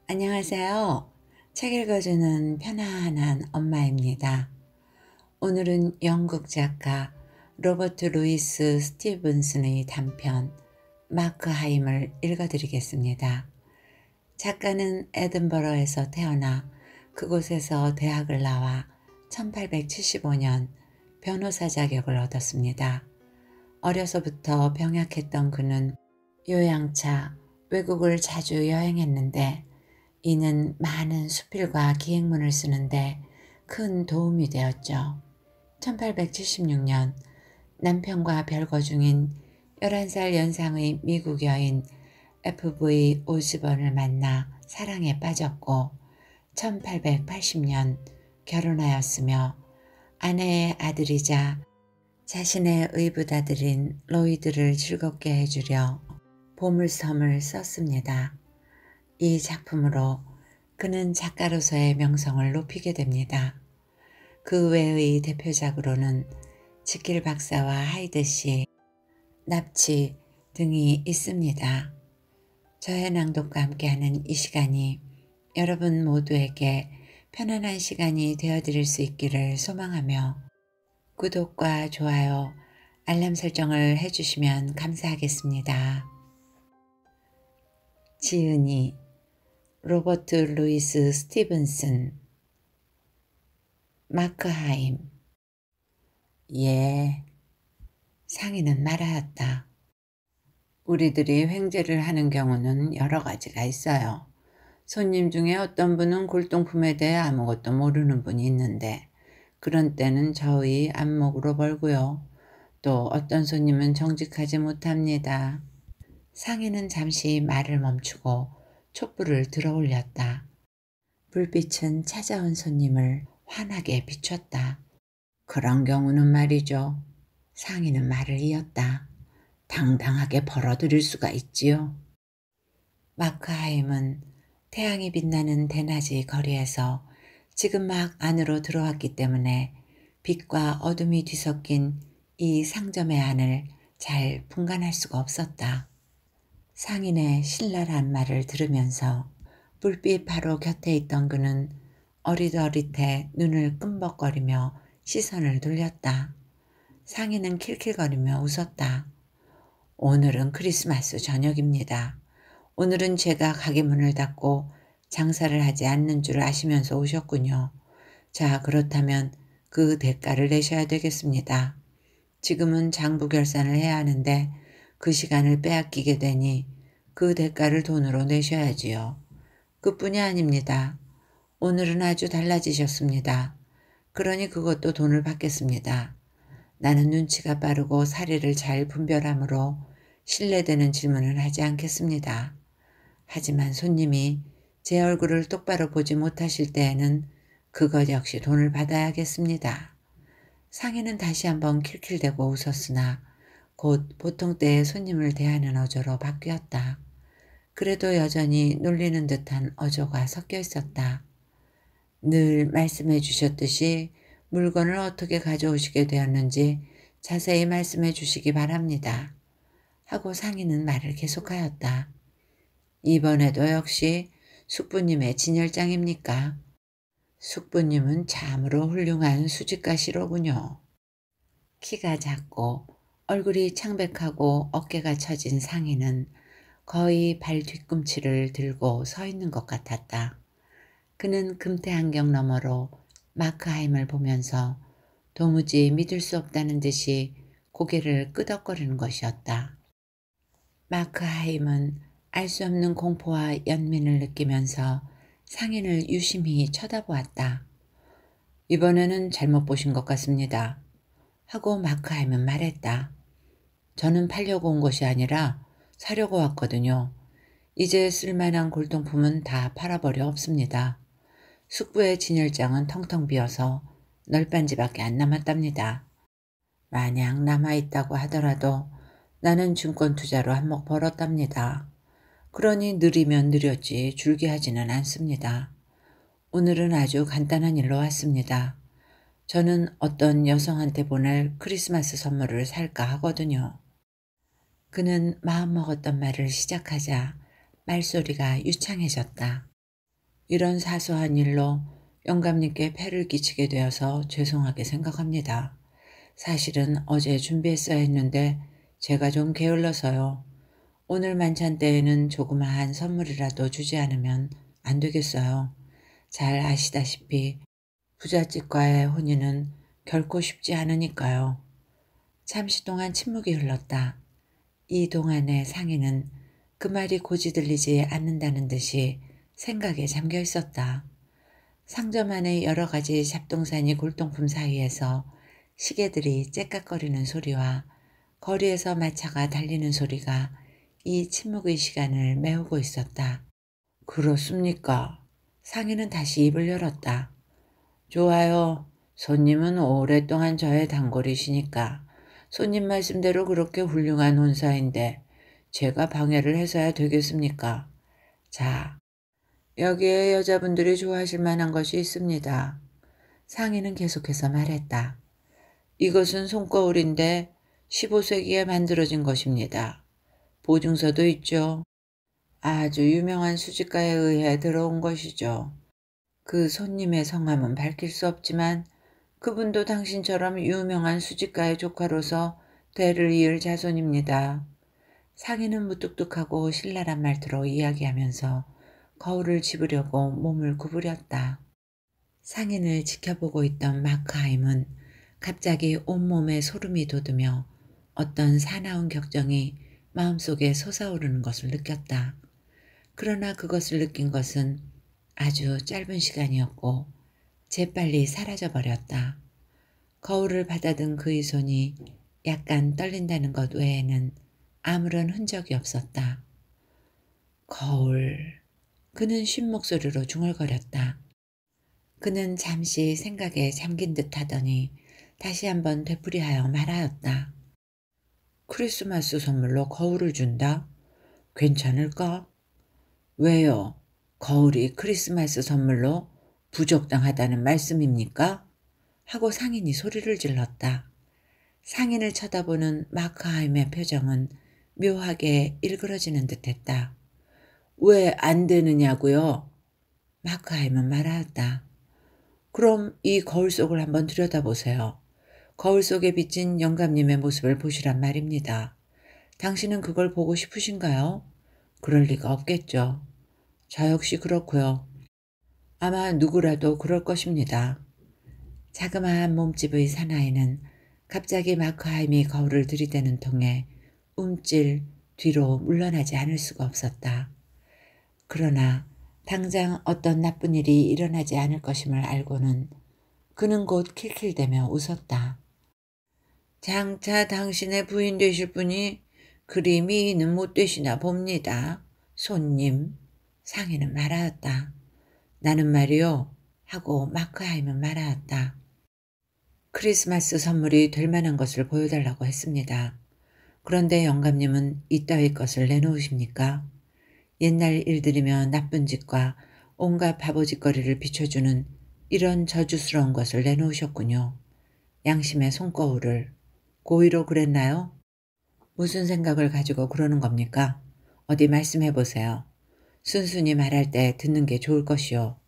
안녕하세요. 책 읽어주는 편안한 엄마입니다. 오늘은 영국 작가 로버트 루이스 스티븐슨의 단편 마크 하임을 읽어드리겠습니다. 작가는 에든버러에서 태어나 그곳에서 대학을 나와 1875년 변호사 자격을 얻었습니다. 어려서부터 병약했던 그는 요양차, 외국을 자주 여행했는데 이는 많은 수필과 기행문을 쓰는데 큰 도움이 되었죠. 1876년 남편과 별거 중인 11살 연상의 미국 여인 FV 오즈번을 만나 사랑에 빠졌고 1880년 결혼하였으며 아내의 아들이자 자신의 의붓아들인 로이드를 즐겁게 해주려 보물섬을 썼습니다. 이 작품으로 그는 작가로서의 명성을 높이게 됩니다. 그 외의 대표작으로는 지킬 박사와 하이드 씨, 납치 등이 있습니다. 저의 낭독과 함께하는 이 시간이 여러분 모두에게 편안한 시간이 되어드릴 수 있기를 소망하며 구독과 좋아요, 알람 설정을 해주시면 감사하겠습니다. 지은이 로버트 루이스 스티븐슨 마크 하임. 예, 상인은 말하였다. 우리들이 횡재를 하는 경우는 여러 가지가 있어요. 손님 중에 어떤 분은 골동품에 대해 아무것도 모르는 분이 있는데 그런 때는 저의 안목으로 벌고요. 또 어떤 손님은 정직하지 못합니다. 상인은 잠시 말을 멈추고 촛불을 들어 올렸다. 불빛은 찾아온 손님을 환하게 비췄다. 그런 경우는 말이죠. 상인은 말을 이었다. 당당하게 벌어들일 수가 있지요. 마크 하임은 태양이 빛나는 대낮의 거리에서 지금 막 안으로 들어왔기 때문에 빛과 어둠이 뒤섞인 이 상점의 안을 잘 분간할 수가 없었다. 상인의 신랄한 말을 들으면서 불빛 바로 곁에 있던 그는 어릿어릿해 눈을 끔벅거리며 시선을 돌렸다. 상인은 킬킬거리며 웃었다. 오늘은 크리스마스 저녁입니다. 오늘은 제가 가게 문을 닫고 장사를 하지 않는 줄 아시면서 오셨군요. 자, 그렇다면 그 대가를 내셔야 되겠습니다. 지금은 장부 결산을 해야 하는데 그 시간을 빼앗기게 되니 그 대가를 돈으로 내셔야지요. 그뿐이 아닙니다. 오늘은 아주 달라지셨습니다. 그러니 그것도 돈을 받겠습니다. 나는 눈치가 빠르고 사리를 잘 분별하므로 신뢰되는 질문을 하지 않겠습니다. 하지만 손님이 제 얼굴을 똑바로 보지 못하실 때에는 그것 역시 돈을 받아야겠습니다. 상인은 다시 한번 킬킬대고 웃었으나 곧 보통 때의 손님을 대하는 어조로 바뀌었다. 그래도 여전히 놀리는 듯한 어조가 섞여 있었다. 늘 말씀해 주셨듯이 물건을 어떻게 가져오시게 되었는지 자세히 말씀해 주시기 바랍니다. 하고 상인은 말을 계속하였다. 이번에도 역시 숙부님의 진열장입니까? 숙부님은 참으로 훌륭한 수직가시로군요. 키가 작고 얼굴이 창백하고 어깨가 처진 상인은 거의 발 뒤꿈치를 들고 서 있는 것 같았다. 그는 금태 안경 너머로 마크 하임을 보면서 도무지 믿을 수 없다는 듯이 고개를 끄덕거리는 것이었다. 마크 하임은 알 수 없는 공포와 연민을 느끼면서 상인을 유심히 쳐다보았다. 이번에는 잘못 보신 것 같습니다. 하고 마크 하임은 말했다. 저는 팔려고 온 것이 아니라 사려고 왔거든요. 이제 쓸만한 골동품은 다 팔아버려 없습니다. 숙부의 진열장은 텅텅 비어서 널빤지밖에 안 남았답니다. 만약 남아있다고 하더라도 나는 증권 투자로 한몫 벌었답니다. 그러니 느리면 느렸지 줄기하지는 않습니다. 오늘은 아주 간단한 일로 왔습니다. 저는 어떤 여성한테 보낼 크리스마스 선물을 살까 하거든요. 그는 마음먹었던 말을 시작하자 말소리가 유창해졌다. 이런 사소한 일로 영감님께 폐를 끼치게 되어서 죄송하게 생각합니다. 사실은 어제 준비했어야 했는데 제가 좀 게을러서요. 오늘 만찬 때에는 조그마한 선물이라도 주지 않으면 안 되겠어요. 잘 아시다시피 부잣집과의 혼인은 결코 쉽지 않으니까요. 잠시 동안 침묵이 흘렀다. 이 동안의 상인은 그 말이 고지 들리지 않는다는 듯이 생각에 잠겨 있었다. 상점 안의 여러 가지 잡동사니 골동품 사이에서 시계들이 째깍거리는 소리와 거리에서 마차가 달리는 소리가 이 침묵의 시간을 메우고 있었다. 그렇습니까? 상인은 다시 입을 열었다. 좋아요. 손님은 오랫동안 저의 단골이시니까 손님 말씀대로 그렇게 훌륭한 혼사인데 제가 방해를 해서야 되겠습니까? 자, 여기에 여자분들이 좋아하실 만한 것이 있습니다. 상인은 계속해서 말했다. 이것은 손거울인데 15세기에 만들어진 것입니다. 보증서도 있죠. 아주 유명한 수집가에 의해 들어온 것이죠. 그 손님의 성함은 밝힐 수 없지만 그분도 당신처럼 유명한 수집가의 조카로서 대를 이을 자손입니다. 상인은 무뚝뚝하고 신랄한 말투로 이야기하면서 거울을 집으려고 몸을 구부렸다. 상인을 지켜보고 있던 마크하임은 갑자기 온몸에 소름이 돋으며 어떤 사나운 격정이 마음속에 솟아오르는 것을 느꼈다. 그러나 그것을 느낀 것은 아주 짧은 시간이었고 재빨리 사라져버렸다. 거울을 받아든 그의 손이 약간 떨린다는 것 외에는 아무런 흔적이 없었다. 거울. 그는 쉰 목소리로 중얼거렸다. 그는 잠시 생각에 잠긴 듯 하더니 다시 한번 되풀이하여 말하였다. 크리스마스 선물로 거울을 준다? 괜찮을까? 왜요? 거울이 크리스마스 선물로 부적당하다는 말씀입니까? 하고 상인이 소리를 질렀다. 상인을 쳐다보는 마크하임의 표정은 묘하게 일그러지는 듯했다. 왜 안 되느냐고요? 마크하임은 말하였다. 그럼 이 거울 속을 한번 들여다보세요. 거울 속에 비친 영감님의 모습을 보시란 말입니다. 당신은 그걸 보고 싶으신가요? 그럴 리가 없겠죠. 저 역시 그렇고요. 아마 누구라도 그럴 것입니다. 자그마한 몸집의 사나이는 갑자기 마크하임이 거울을 들이대는 통에 움찔 뒤로 물러나지 않을 수가 없었다. 그러나 당장 어떤 나쁜 일이 일어나지 않을 것임을 알고는 그는 곧 킬킬대며 웃었다. 장차 당신의 부인 되실 분이 그리 미인은 못 되시나 봅니다. 손님. 상인은 말하였다. 나는 말이요. 하고 마크하임은 말하였다. 크리스마스 선물이 될 만한 것을 보여달라고 했습니다. 그런데 영감님은 이따위 것을 내놓으십니까? 옛날 일들이며 나쁜 짓과 온갖 바보짓거리를 비춰주는 이런 저주스러운 것을 내놓으셨군요. 양심의 손거울을. 고의로 그랬나요? 무슨 생각을 가지고 그러는 겁니까? 어디 말씀해 보세요. 순순히 말할 때 듣는 게 좋을 것이요.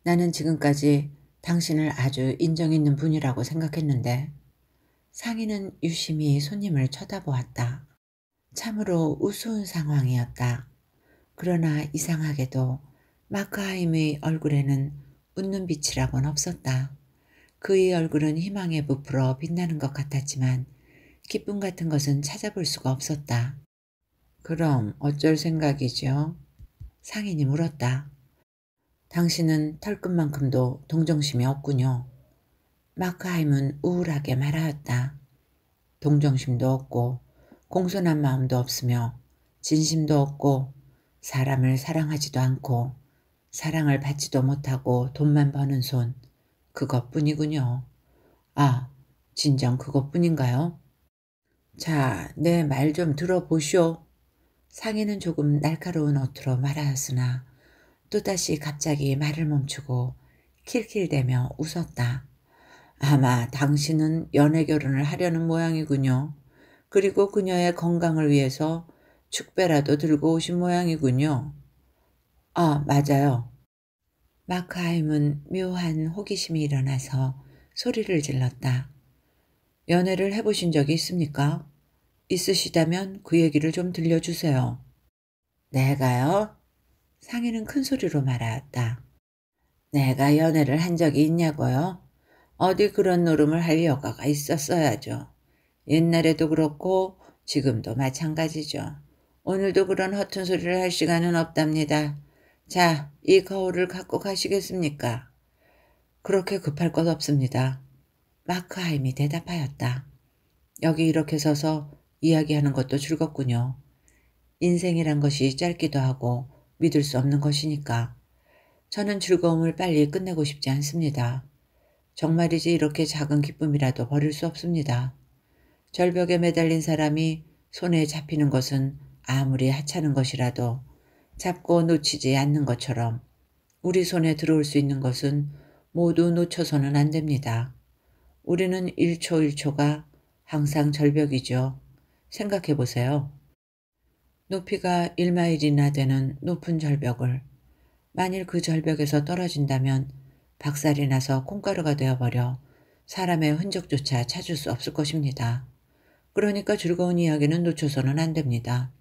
나는 지금까지 당신을 아주 인정 있는 분이라고 생각했는데. 상인은 유심히 손님을 쳐다보았다. 참으로 우스운 상황이었다. 그러나 이상하게도 마크하임의 얼굴에는 웃는 빛이라고는 없었다. 그의 얼굴은 희망에 부풀어 빛나는 것 같았지만 기쁨 같은 것은 찾아볼 수가 없었다. 그럼 어쩔 생각이죠? 상인이 물었다. 당신은 털끝만큼도 동정심이 없군요. 마크하임은 우울하게 말하였다. 동정심도 없고 공손한 마음도 없으며 진심도 없고 사람을 사랑하지도 않고 사랑을 받지도 못하고 돈만 버는 손, 그것뿐이군요. 아, 진정 그것뿐인가요? 자, 내 말 좀 들어보시오. 상인은 조금 날카로운 어투로 말하였으나 또다시 갑자기 말을 멈추고 킬킬대며 웃었다. 아마 당신은 연애 결혼을 하려는 모양이군요. 그리고 그녀의 건강을 위해서 축배라도 들고 오신 모양이군요. 아, 맞아요. 마크하임은 묘한 호기심이 일어나서 소리를 질렀다. 연애를 해보신 적이 있습니까? 있으시다면 그 얘기를 좀 들려주세요. 내가요? 상인은 큰 소리로 말하였다. 내가 연애를 한 적이 있냐고요? 어디 그런 노름을 할 여가가 있었어야죠. 옛날에도 그렇고 지금도 마찬가지죠. 오늘도 그런 허튼 소리를 할 시간은 없답니다. 자, 이 거울을 갖고 가시겠습니까? 그렇게 급할 것 없습니다. 마크하임이 대답하였다. 여기 이렇게 서서 이야기하는 것도 즐겁군요. 인생이란 것이 짧기도 하고 믿을 수 없는 것이니까. 저는 즐거움을 빨리 끝내고 싶지 않습니다. 정말이지 이렇게 작은 기쁨이라도 버릴 수 없습니다. 절벽에 매달린 사람이 손에 잡히는 것은 아무리 하찮은 것이라도 잡고 놓치지 않는 것처럼 우리 손에 들어올 수 있는 것은 모두 놓쳐서는 안 됩니다. 우리는 1초 1초가 항상 절벽이죠. 생각해 보세요. 높이가 1마일이나 되는 높은 절벽을 만일 그 절벽에서 떨어진다면 박살이 나서 콩가루가 되어버려 사람의 흔적조차 찾을 수 없을 것입니다. 그러니까 즐거운 이야기는 놓쳐서는 안 됩니다.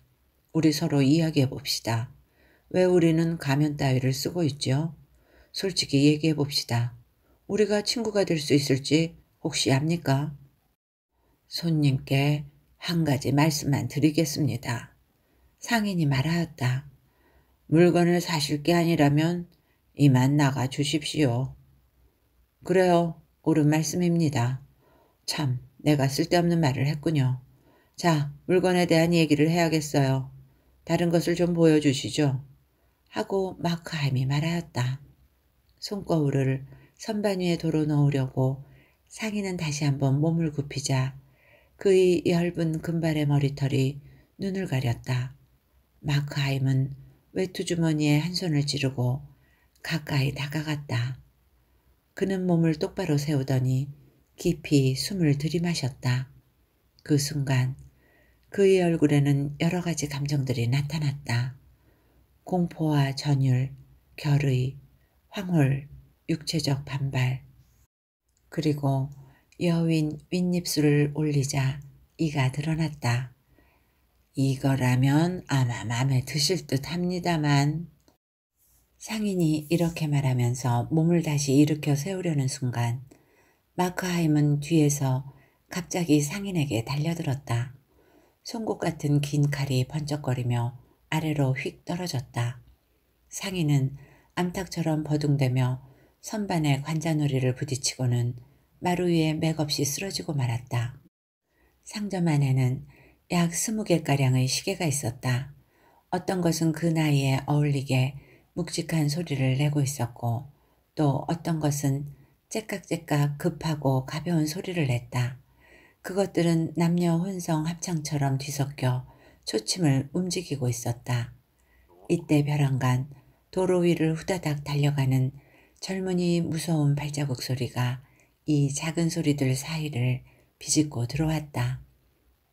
우리 서로 이야기해 봅시다. 왜 우리는 가면 따위를 쓰고 있죠? 솔직히 얘기해 봅시다. 우리가 친구가 될 수 있을지 혹시 압니까? 손님께 한 가지 말씀만 드리겠습니다. 상인이 말하였다. 물건을 사실 게 아니라면 이만 나가 주십시오. 그래요. 옳은 말씀입니다. 참, 내가 쓸데없는 말을 했군요. 자, 물건에 대한 얘기를 해야겠어요. 다른 것을 좀 보여주시죠. 하고 마크하임이 말하였다. 손거울을 선반 위에 도로 넣으려고 상인은 다시 한번 몸을 굽히자 그의 엷은 금발의 머리털이 눈을 가렸다. 마크하임은 외투주머니에 한 손을 찌르고 가까이 다가갔다. 그는 몸을 똑바로 세우더니 깊이 숨을 들이마셨다. 그 순간 그의 얼굴에는 여러 가지 감정들이 나타났다. 공포와 전율, 결의, 황홀, 육체적 반발. 그리고 여윈 윗입술을 올리자 이가 드러났다. 이거라면 아마 마음에 드실 듯 합니다만. 상인이 이렇게 말하면서 몸을 다시 일으켜 세우려는 순간 마크하임은 뒤에서 갑자기 상인에게 달려들었다. 송곳 같은 긴 칼이 번쩍거리며 아래로 휙 떨어졌다. 상인은 암탉처럼 버둥대며 선반에 관자놀이를 부딪히고는 마루 위에 맥없이 쓰러지고 말았다. 상점 안에는 약 20개가량의 시계가 있었다. 어떤 것은 그 나이에 어울리게 묵직한 소리를 내고 있었고 또 어떤 것은 째깍째깍 급하고 가벼운 소리를 냈다. 그것들은 남녀 혼성 합창처럼 뒤섞여 초침을 움직이고 있었다. 이때 벼랑간 도로 위를 후다닥 달려가는 젊은이 무서운 발자국 소리가 이 작은 소리들 사이를 비집고 들어왔다.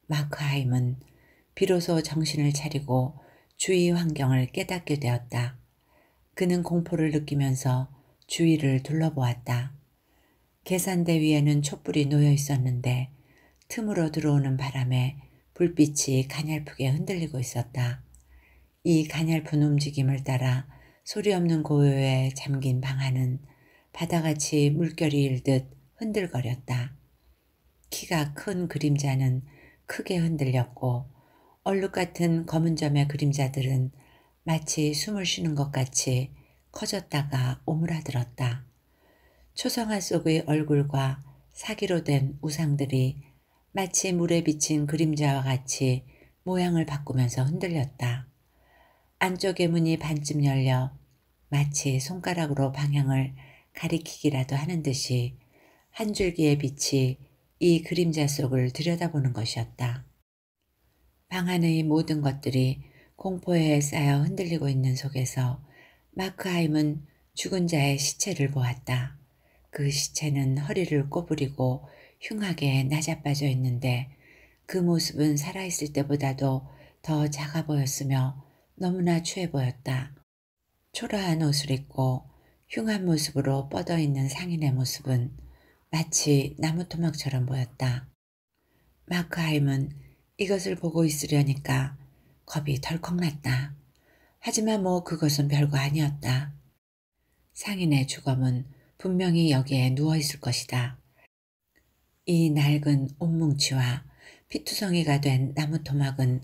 마크하임은 비로소 정신을 차리고 주위 환경을 깨닫게 되었다. 그는 공포를 느끼면서 주위를 둘러보았다. 계산대 위에는 촛불이 놓여 있었는데 틈으로 들어오는 바람에 불빛이 가냘프게 흔들리고 있었다. 이 가냘픈 움직임을 따라 소리 없는 고요에 잠긴 방 안은 바다같이 물결이 일듯 흔들거렸다. 키가 큰 그림자는 크게 흔들렸고 얼룩 같은 검은 점의 그림자들은 마치 숨을 쉬는 것 같이 커졌다가 오므라들었다. 초성화 속의 얼굴과 사기로 된 우상들이 마치 물에 비친 그림자와 같이 모양을 바꾸면서 흔들렸다. 안쪽의 문이 반쯤 열려 마치 손가락으로 방향을 가리키기라도 하는 듯이 한 줄기의 빛이 이 그림자 속을 들여다보는 것이었다. 방 안의 모든 것들이 공포에 쌓여 흔들리고 있는 속에서 마크하임은 죽은 자의 시체를 보았다. 그 시체는 허리를 꼬부리고 흉하게 낮아빠져 있는데 그 모습은 살아있을 때보다도 더 작아 보였으며 너무나 추해 보였다. 초라한 옷을 입고 흉한 모습으로 뻗어있는 상인의 모습은 마치 나무토막처럼 보였다. 마크하임은 이것을 보고 있으려니까 겁이 덜컥 났다. 하지만 뭐 그것은 별거 아니었다. 상인의 주검은 분명히 여기에 누워있을 것이다. 이 낡은 옷뭉치와 피투성이가 된 나무토막은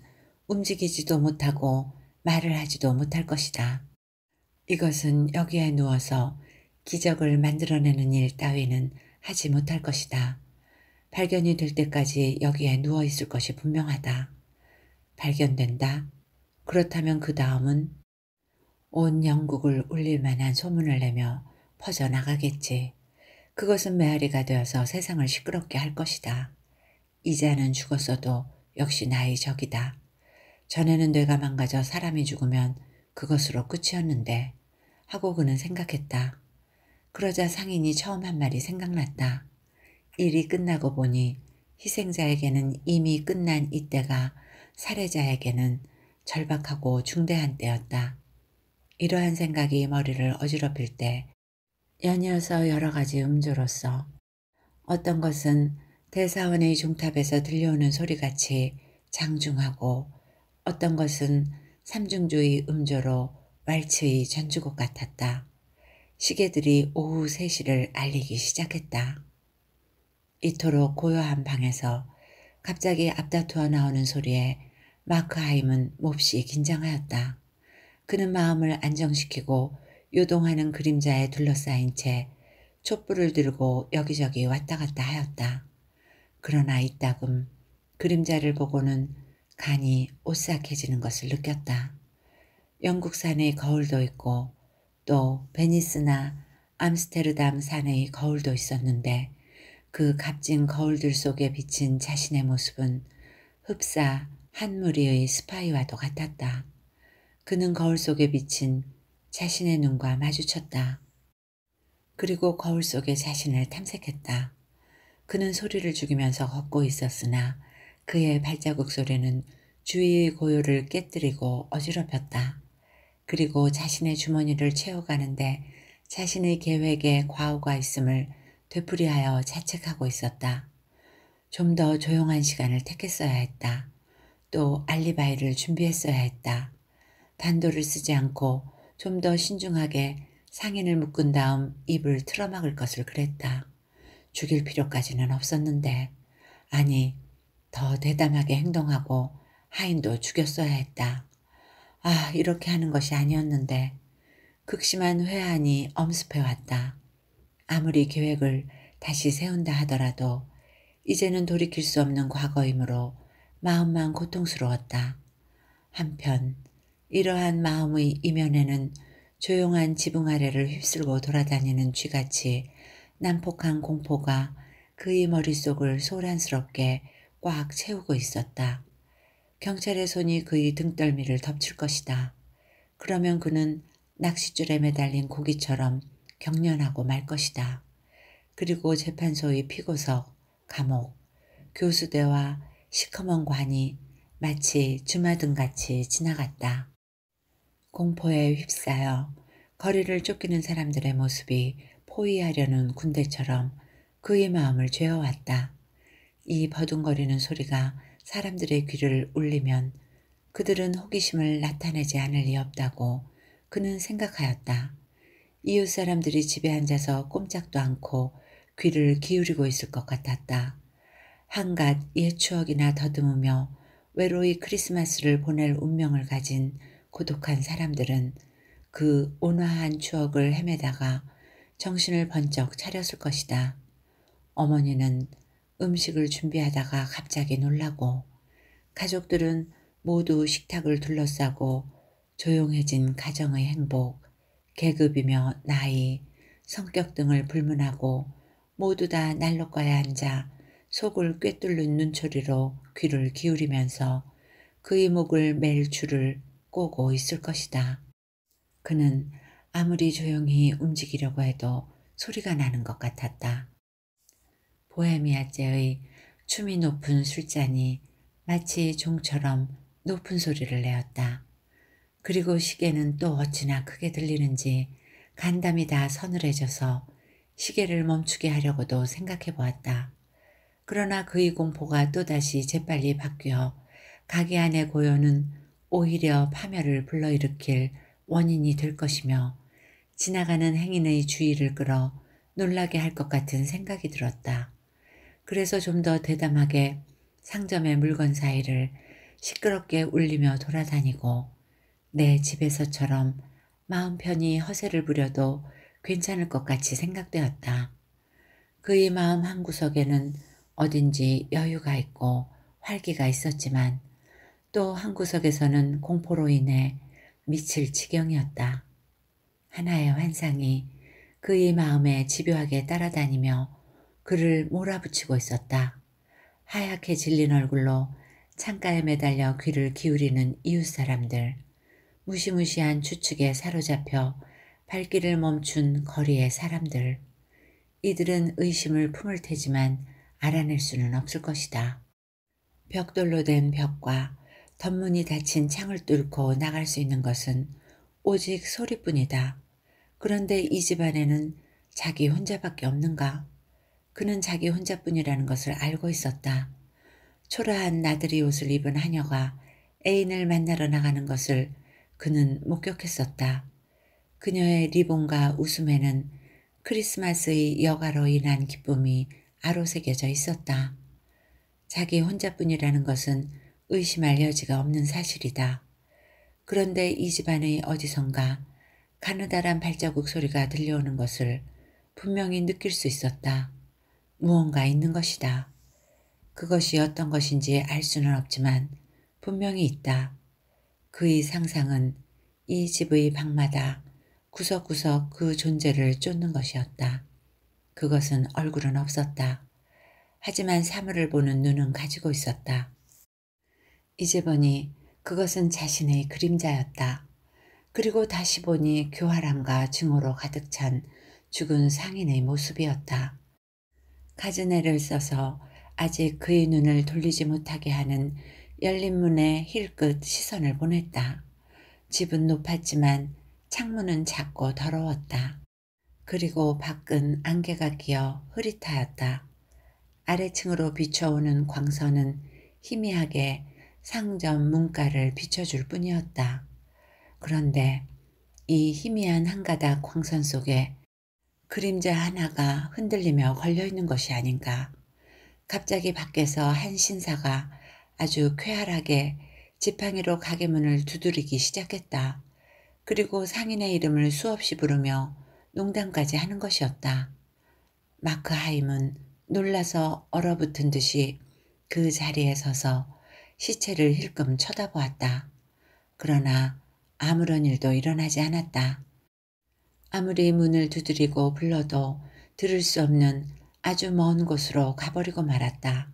움직이지도 못하고 말을 하지도 못할 것이다. 이것은 여기에 누워서 기적을 만들어내는 일 따위는 하지 못할 것이다. 발견이 될 때까지 여기에 누워있을 것이 분명하다. 발견된다. 그렇다면 그 다음은 온 영국을 울릴 만한 소문을 내며 퍼져나가겠지. 그것은 메아리가 되어서 세상을 시끄럽게 할 것이다. 이자는 죽었어도 역시 나의 적이다. 전에는 뇌가 망가져 사람이 죽으면 그것으로 끝이었는데 하고 그는 생각했다. 그러자 상인이 처음 한 말이 생각났다. 일이 끝나고 보니 희생자에게는 이미 끝난 이때가 살해자에게는 절박하고 중대한 때였다. 이러한 생각이 머리를 어지럽힐 때 연이어서 여러 가지 음조로서 어떤 것은 대사원의 종탑에서 들려오는 소리같이 장중하고 어떤 것은 삼중주의 음조로 왈츠의 전주곡 같았다. 시계들이 오후 3시를 알리기 시작했다. 이토록 고요한 방에서 갑자기 앞다투어 나오는 소리에 마크하임은 몹시 긴장하였다. 그는 마음을 안정시키고 요동하는 그림자에 둘러싸인 채 촛불을 들고 여기저기 왔다 갔다 하였다. 그러나 이따금 그림자를 보고는 간이 오싹해지는 것을 느꼈다. 영국 산의 거울도 있고 또 베니스나 암스테르담 산의 거울도 있었는데 그 값진 거울들 속에 비친 자신의 모습은 흡사 한 무리의 스파이와도 같았다. 그는 거울 속에 비친 자신의 눈과 마주쳤다. 그리고 거울 속의 자신을 탐색했다. 그는 소리를 죽이면서 걷고 있었으나 그의 발자국 소리는 주위의 고요를 깨뜨리고 어지럽혔다. 그리고 자신의 주머니를 채워가는데 자신의 계획에 과오가 있음을 되풀이하여 자책하고 있었다. 좀 더 조용한 시간을 택했어야 했다. 또 알리바이를 준비했어야 했다. 단도를 쓰지 않고 좀 더 신중하게 상인을 묶은 다음 입을 틀어막을 것을 그랬다. 죽일 필요까지는 없었는데, 아니, 더 대담하게 행동하고 하인도 죽였어야 했다. 아, 이렇게 하는 것이 아니었는데 극심한 회한이 엄습해왔다. 아무리 계획을 다시 세운다 하더라도 이제는 돌이킬 수 없는 과거이므로 마음만 고통스러웠다. 한편 이러한 마음의 이면에는 조용한 지붕 아래를 휩쓸고 돌아다니는 쥐같이 난폭한 공포가 그의 머릿속을 소란스럽게 꽉 채우고 있었다. 경찰의 손이 그의 등떨미를 덮칠 것이다. 그러면 그는 낚싯줄에 매달린 고기처럼 경련하고 말 것이다. 그리고 재판소의 피고석, 감옥, 교수대와 시커먼 관이 마치 주마등같이 지나갔다. 공포에 휩싸여 거리를 쫓기는 사람들의 모습이 포위하려는 군대처럼 그의 마음을 죄어왔다. 이 버둥거리는 소리가 사람들의 귀를 울리면 그들은 호기심을 나타내지 않을 리 없다고 그는 생각하였다. 이웃 사람들이 집에 앉아서 꼼짝도 않고 귀를 기울이고 있을 것 같았다. 한갓 옛 추억이나 더듬으며 외로이 크리스마스를 보낼 운명을 가진 고독한 사람들은 그 온화한 추억을 헤매다가 정신을 번쩍 차렸을 것이다. 어머니는 음식을 준비하다가 갑자기 놀라고 가족들은 모두 식탁을 둘러싸고 조용해진 가정의 행복, 계급이며 나이, 성격 등을 불문하고 모두 다 난로가에 앉아 속을 꿰뚫는 눈초리로 귀를 기울이면서 그의 목을 맬 줄을 꼬고 있을 것이다. 그는 아무리 조용히 움직이려고 해도 소리가 나는 것 같았다. 보헤미아제의 춤이 높은 술잔이 마치 종처럼 높은 소리를 내었다. 그리고 시계는 또 어찌나 크게 들리는지 간담이 다 서늘해져서 시계를 멈추게 하려고도 생각해 보았다. 그러나 그의 공포가 또다시 재빨리 바뀌어 가게 안의 고요는 오히려 파멸을 불러일으킬 원인이 될 것이며 지나가는 행인의 주의를 끌어 놀라게 할 것 같은 생각이 들었다. 그래서 좀 더 대담하게 상점의 물건 사이를 시끄럽게 울리며 돌아다니고 내 집에서처럼 마음 편히 허세를 부려도 괜찮을 것 같이 생각되었다. 그의 마음 한구석에는 어딘지 여유가 있고 활기가 있었지만 또 한구석에서는 공포로 인해 미칠 지경이었다. 하나의 환상이 그의 마음에 집요하게 따라다니며 그를 몰아붙이고 있었다. 하얗게 질린 얼굴로 창가에 매달려 귀를 기울이는 이웃 사람들, 무시무시한 추측에 사로잡혀 발길을 멈춘 거리의 사람들. 이들은 의심을 품을 테지만 알아낼 수는 없을 것이다. 벽돌로 된 벽과 덧문이 닫힌 창을 뚫고 나갈 수 있는 것은 오직 소리뿐이다. 그런데 이 집 안에는 자기 혼자밖에 없는가? 그는 자기 혼자뿐이라는 것을 알고 있었다. 초라한 나들이 옷을 입은 하녀가 애인을 만나러 나가는 것을 그는 목격했었다. 그녀의 리본과 웃음에는 크리스마스의 여가로 인한 기쁨이 아로새겨져 있었다. 자기 혼자뿐이라는 것은 의심할 여지가 없는 사실이다. 그런데 이 집안의 어디선가 가느다란 발자국 소리가 들려오는 것을 분명히 느낄 수 있었다. 무언가 있는 것이다. 그것이 어떤 것인지 알 수는 없지만 분명히 있다. 그의 상상은 이 집의 방마다 구석구석 그 존재를 쫓는 것이었다. 그것은 얼굴은 없었다. 하지만 사물을 보는 눈은 가지고 있었다. 이제 보니 그것은 자신의 그림자였다. 그리고 다시 보니 교활함과 증오로 가득 찬 죽은 상인의 모습이었다. 가즈네를 써서 아직 그의 눈을 돌리지 못하게 하는 열린 문에 힐끗 시선을 보냈다. 집은 높았지만 창문은 작고 더러웠다. 그리고 밖은 안개가 끼어 흐릿하였다. 아래층으로 비춰오는 광선은 희미하게 상점 문가를 비춰줄 뿐이었다. 그런데 이 희미한 한 가닥 광선 속에 그림자 하나가 흔들리며 걸려있는 것이 아닌가. 갑자기 밖에서 한 신사가 아주 쾌활하게 지팡이로 가게 문을 두드리기 시작했다. 그리고 상인의 이름을 수없이 부르며 농담까지 하는 것이었다. 마크 하임은 놀라서 얼어붙은 듯이 그 자리에 서서 시체를 힐끔 쳐다보았다. 그러나 아무런 일도 일어나지 않았다. 아무리 문을 두드리고 불러도 들을 수 없는 아주 먼 곳으로 가버리고 말았다.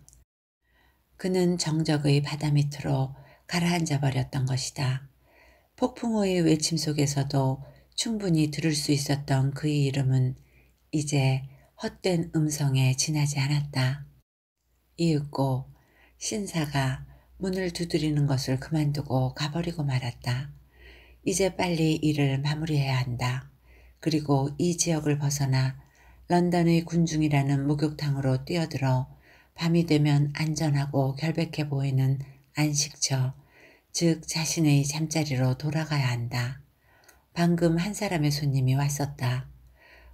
그는 정적의 바다 밑으로 가라앉아 버렸던 것이다. 폭풍우의 외침 속에서도 충분히 들을 수 있었던 그의 이름은 이제 헛된 음성에 지나지 않았다. 이윽고 신사가 문을 두드리는 것을 그만두고 가버리고 말았다. 이제 빨리 일을 마무리해야 한다. 그리고 이 지역을 벗어나 런던의 군중이라는 목욕탕으로 뛰어들어 밤이 되면 안전하고 결백해 보이는 안식처, 즉 자신의 잠자리로 돌아가야 한다. 방금 한 사람의 손님이 왔었다.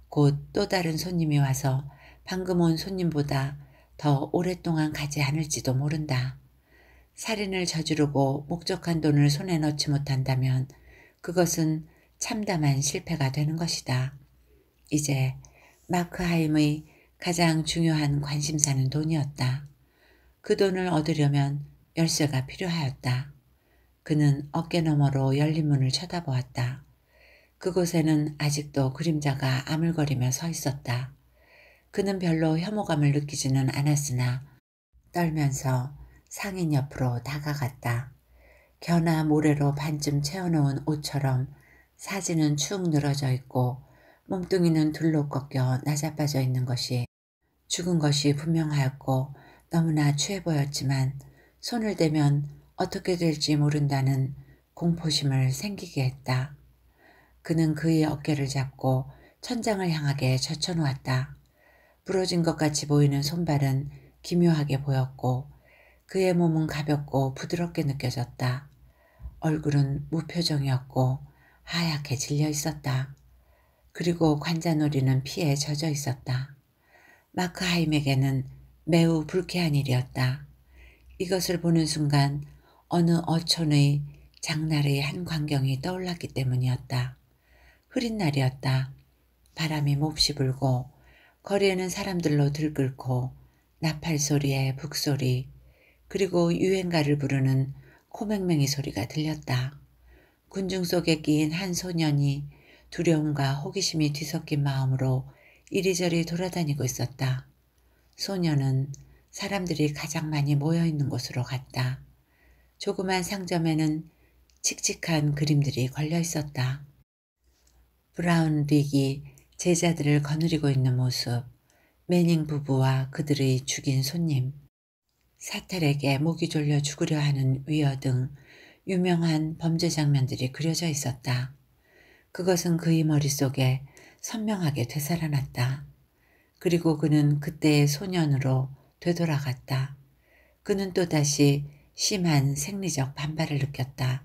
곧 또 다른 손님이 와서 방금 온 손님보다 더 오랫동안 가지 않을지도 모른다. 살인을 저지르고 목적한 돈을 손에 넣지 못한다면 그것은 참담한 실패가 되는 것이다. 이제 마크하임의 가장 중요한 관심사는 돈이었다. 그 돈을 얻으려면 열쇠가 필요하였다. 그는 어깨너머로 열린 문을 쳐다보았다. 그곳에는 아직도 그림자가 아물거리며 서 있었다. 그는 별로 혐오감을 느끼지는 않았으나 떨면서 상인 옆으로 다가갔다. 겨나 모래로 반쯤 채워놓은 옷처럼 사지는 축 늘어져 있고 몸뚱이는 둘로 꺾여 나자빠져 있는 것이 죽은 것이 분명하였고 너무나 취해 보였지만 손을 대면 어떻게 될지 모른다는 공포심을 생기게 했다. 그는 그의 어깨를 잡고 천장을 향하게 젖혀놓았다. 부러진 것 같이 보이는 손발은 기묘하게 보였고 그의 몸은 가볍고 부드럽게 느껴졌다. 얼굴은 무표정이었고 하얗게 질려 있었다. 그리고 관자놀이는 피에 젖어 있었다. 마크 하임에게는 매우 불쾌한 일이었다. 이것을 보는 순간 어느 어촌의 장날의 한 광경이 떠올랐기 때문이었다. 흐린 날이었다. 바람이 몹시 불고 거리에는 사람들로 들끓고 나팔 소리에 북소리 그리고 유행가를 부르는 코맹맹이 소리가 들렸다. 군중 속에 끼인 한 소년이 두려움과 호기심이 뒤섞인 마음으로 이리저리 돌아다니고 있었다. 소년은 사람들이 가장 많이 모여있는 곳으로 갔다. 조그만 상점에는 칙칙한 그림들이 걸려 있었다. 브라운 릭이 제자들을 거느리고 있는 모습, 매닝 부부와 그들의 죽인 손님, 사텔에게 목이 졸려 죽으려 하는 위어 등 유명한 범죄 장면들이 그려져 있었다. 그것은 그의 머릿속에 선명하게 되살아났다. 그리고 그는 그때의 소년으로 되돌아갔다. 그는 또다시 심한 생리적 반발을 느꼈다.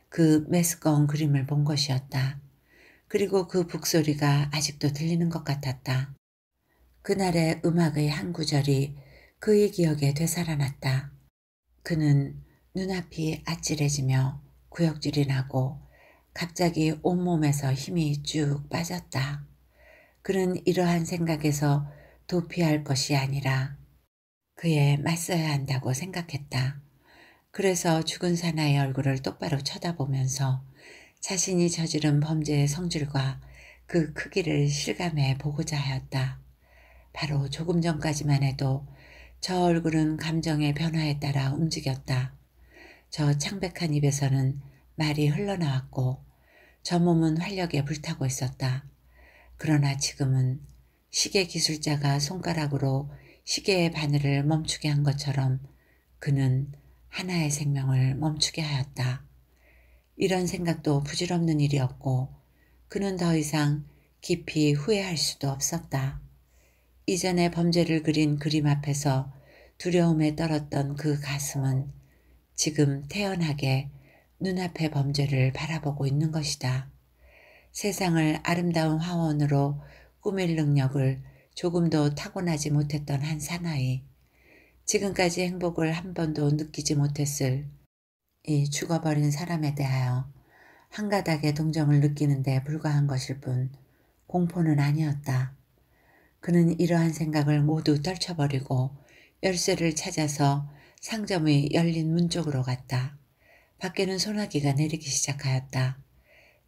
그 메스꺼운 그림을 본 것이었다. 그리고 그 북소리가 아직도 들리는 것 같았다. 그날의 음악의 한 구절이 그의 기억에 되살아났다. 그는 눈앞이 아찔해지며 구역질이 나고 갑자기 온몸에서 힘이 쭉 빠졌다. 그는 이러한 생각에서 도피할 것이 아니라 그에 맞서야 한다고 생각했다. 그래서 죽은 사나이의 얼굴을 똑바로 쳐다보면서 자신이 저지른 범죄의 성질과 그 크기를 실감해 보고자 하였다. 바로 조금 전까지만 해도 저 얼굴은 감정의 변화에 따라 움직였다. 저 창백한 입에서는 말이 흘러나왔고 저 몸은 활력에 불타고 있었다. 그러나 지금은 시계 기술자가 손가락으로 시계의 바늘을 멈추게 한 것처럼 그는 하나의 생명을 멈추게 하였다. 이런 생각도 부질없는 일이었고 그는 더 이상 깊이 후회할 수도 없었다. 이전에 범죄를 그린 그림 앞에서 두려움에 떨었던 그 가슴은 지금 태연하게 눈앞의 범죄를 바라보고 있는 것이다. 세상을 아름다운 화원으로 꾸밀 능력을 조금도 타고나지 못했던 한 사나이, 지금까지 행복을 한 번도 느끼지 못했을 이 죽어버린 사람에 대하여 한 가닥의 동정을 느끼는 데 불과한 것일 뿐 공포는 아니었다. 그는 이러한 생각을 모두 떨쳐버리고 열쇠를 찾아서 상점의 열린 문 쪽으로 갔다. 밖에는 소나기가 내리기 시작하였다.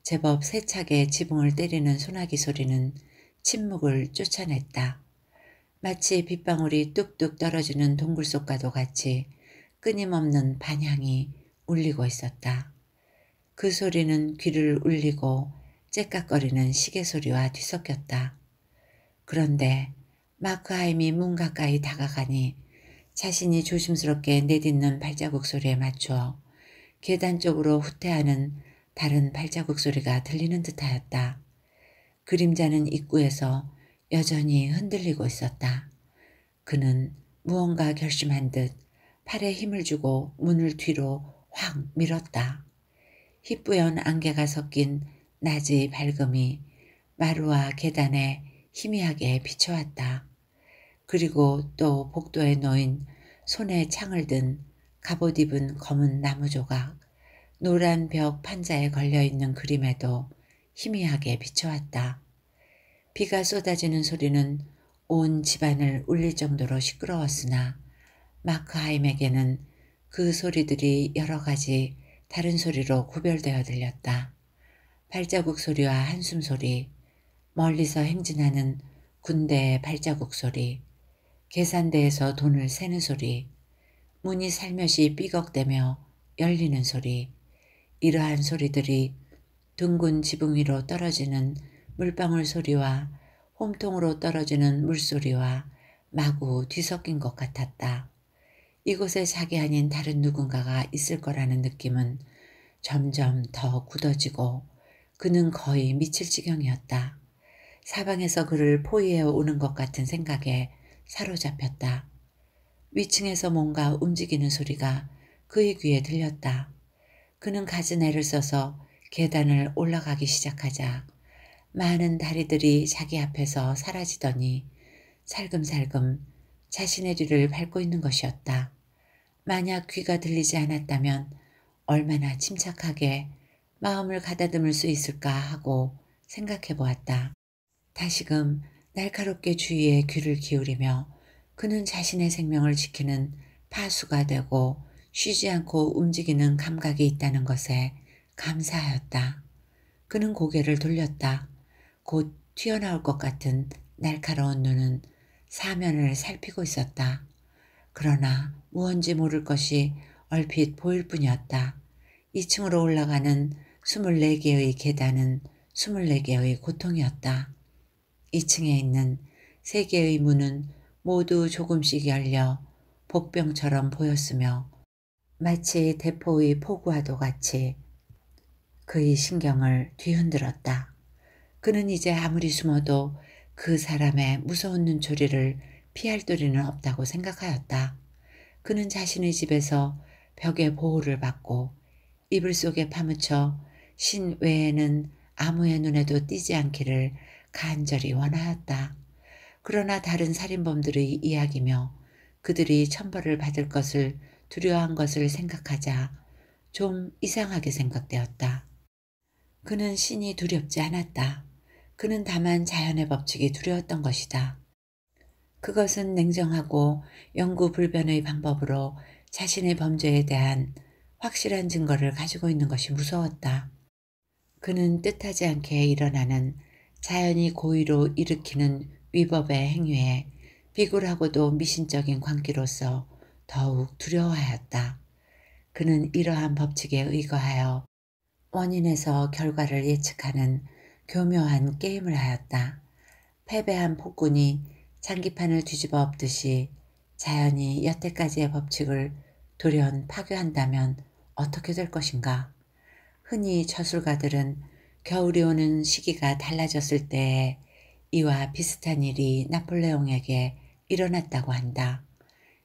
제법 세차게 지붕을 때리는 소나기 소리는 침묵을 쫓아냈다. 마치 빗방울이 뚝뚝 떨어지는 동굴 속과도 같이 끊임없는 반향이 울리고 있었다. 그 소리는 귀를 울리고 째깍거리는 시계 소리와 뒤섞였다. 그런데 마크 하임이 문 가까이 다가가니 자신이 조심스럽게 내딛는 발자국 소리에 맞추어 계단 쪽으로 후퇴하는 다른 발자국 소리가 들리는 듯하였다. 그림자는 입구에서 여전히 흔들리고 있었다. 그는 무언가 결심한 듯 팔에 힘을 주고 문을 뒤로 확 밀었다. 희뿌연 안개가 섞인 낮의 밝음이 마루와 계단에 희미하게 비춰왔다. 그리고 또 복도에 놓인 손에 창을 든 갑옷 입은 검은 나무 조각, 노란 벽 판자에 걸려있는 그림에도 희미하게 비춰왔다. 비가 쏟아지는 소리는 온 집안을 울릴 정도로 시끄러웠으나 마크 하임에게는 그 소리들이 여러 가지 다른 소리로 구별되어 들렸다. 발자국 소리와 한숨 소리, 멀리서 행진하는 군대의 발자국 소리, 계산대에서 돈을 세는 소리, 문이 살며시 삐걱대며 열리는 소리, 이러한 소리들이 둥근 지붕 위로 떨어지는 물방울 소리와 홈통으로 떨어지는 물소리와 마구 뒤섞인 것 같았다. 이곳에 자기 아닌 다른 누군가가 있을 거라는 느낌은 점점 더 굳어지고 그는 거의 미칠 지경이었다. 사방에서 그를 포위해 오는 것 같은 생각에 사로잡혔다. 위층에서 뭔가 움직이는 소리가 그의 귀에 들렸다. 그는 갖은 애를 써서 계단을 올라가기 시작하자 많은 다리들이 자기 앞에서 사라지더니 살금살금 자신의 뒤를 밟고 있는 것이었다. 만약 귀가 들리지 않았다면 얼마나 침착하게 마음을 가다듬을 수 있을까 하고 생각해 보았다. 다시금 날카롭게 주위에 귀를 기울이며 그는 자신의 생명을 지키는 파수가 되고 쉬지 않고 움직이는 감각이 있다는 것에 감사하였다. 그는 고개를 돌렸다. 곧 튀어나올 것 같은 날카로운 눈은 사면을 살피고 있었다. 그러나 무언지 모를 것이 얼핏 보일 뿐이었다. 2층으로 올라가는 24개의 계단은 24개의 고통이었다. 2층에 있는 3개의 문은 모두 조금씩 열려 복병처럼 보였으며 마치 대포의 포구와도 같이 그의 신경을 뒤흔들었다. 그는 이제 아무리 숨어도 그 사람의 무서운 눈초리를 피할 도리는 없다고 생각하였다. 그는 자신의 집에서 벽에 보호를 받고 이불 속에 파묻혀 신 외에는 아무의 눈에도 띄지 않기를 간절히 원하였다. 그러나 다른 살인범들의 이야기며 그들이 천벌을 받을 것을 두려워한 것을 생각하자 좀 이상하게 생각되었다. 그는 신이 두렵지 않았다. 그는 다만 자연의 법칙이 두려웠던 것이다. 그것은 냉정하고 영구불변의 방법으로 자신의 범죄에 대한 확실한 증거를 가지고 있는 것이 무서웠다. 그는 뜻하지 않게 일어나는 자연이 고의로 일으키는 위법의 행위에 비굴하고도 미신적인 광기로서 더욱 두려워하였다. 그는 이러한 법칙에 의거하여 원인에서 결과를 예측하는 교묘한 게임을 하였다. 패배한 폭군이 장기판을 뒤집어 엎듯이 자연이 여태까지의 법칙을 돌연 파괴한다면 어떻게 될 것인가? 흔히 저술가들은 겨울이 오는 시기가 달라졌을 때에 이와 비슷한 일이 나폴레옹에게 일어났다고 한다.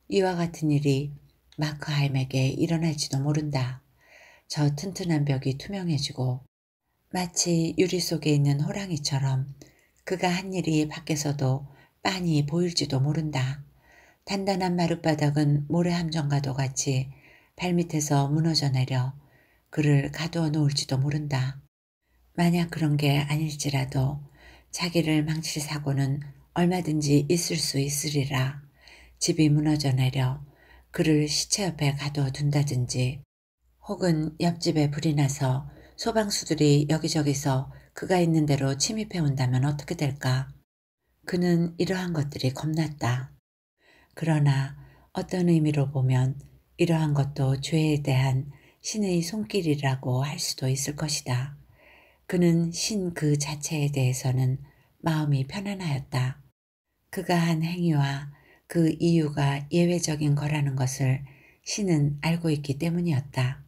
이와 같은 일이 마크하임에게 일어날지도 모른다. 저 튼튼한 벽이 투명해지고 마치 유리 속에 있는 호랑이처럼 그가 한 일이 밖에서도 빤히 보일지도 모른다. 단단한 마룻바닥은 모래함정과도 같이 발밑에서 무너져 내려 그를 가두어 놓을지도 모른다. 만약 그런 게 아닐지라도 자기를 망칠 사고는 얼마든지 있을 수 있으리라. 집이 무너져 내려 그를 시체 옆에 가두어 둔다든지 혹은 옆집에 불이 나서 소방수들이 여기저기서 그가 있는 대로 침입해 온다면 어떻게 될까? 그는 이러한 것들이 겁났다. 그러나 어떤 의미로 보면 이러한 것도 죄에 대한 신의 손길이라고 할 수도 있을 것이다. 그는 신 그 자체에 대해서는 마음이 편안하였다. 그가 한 행위와 그 이유가 예외적인 거라는 것을 신은 알고 있기 때문이었다.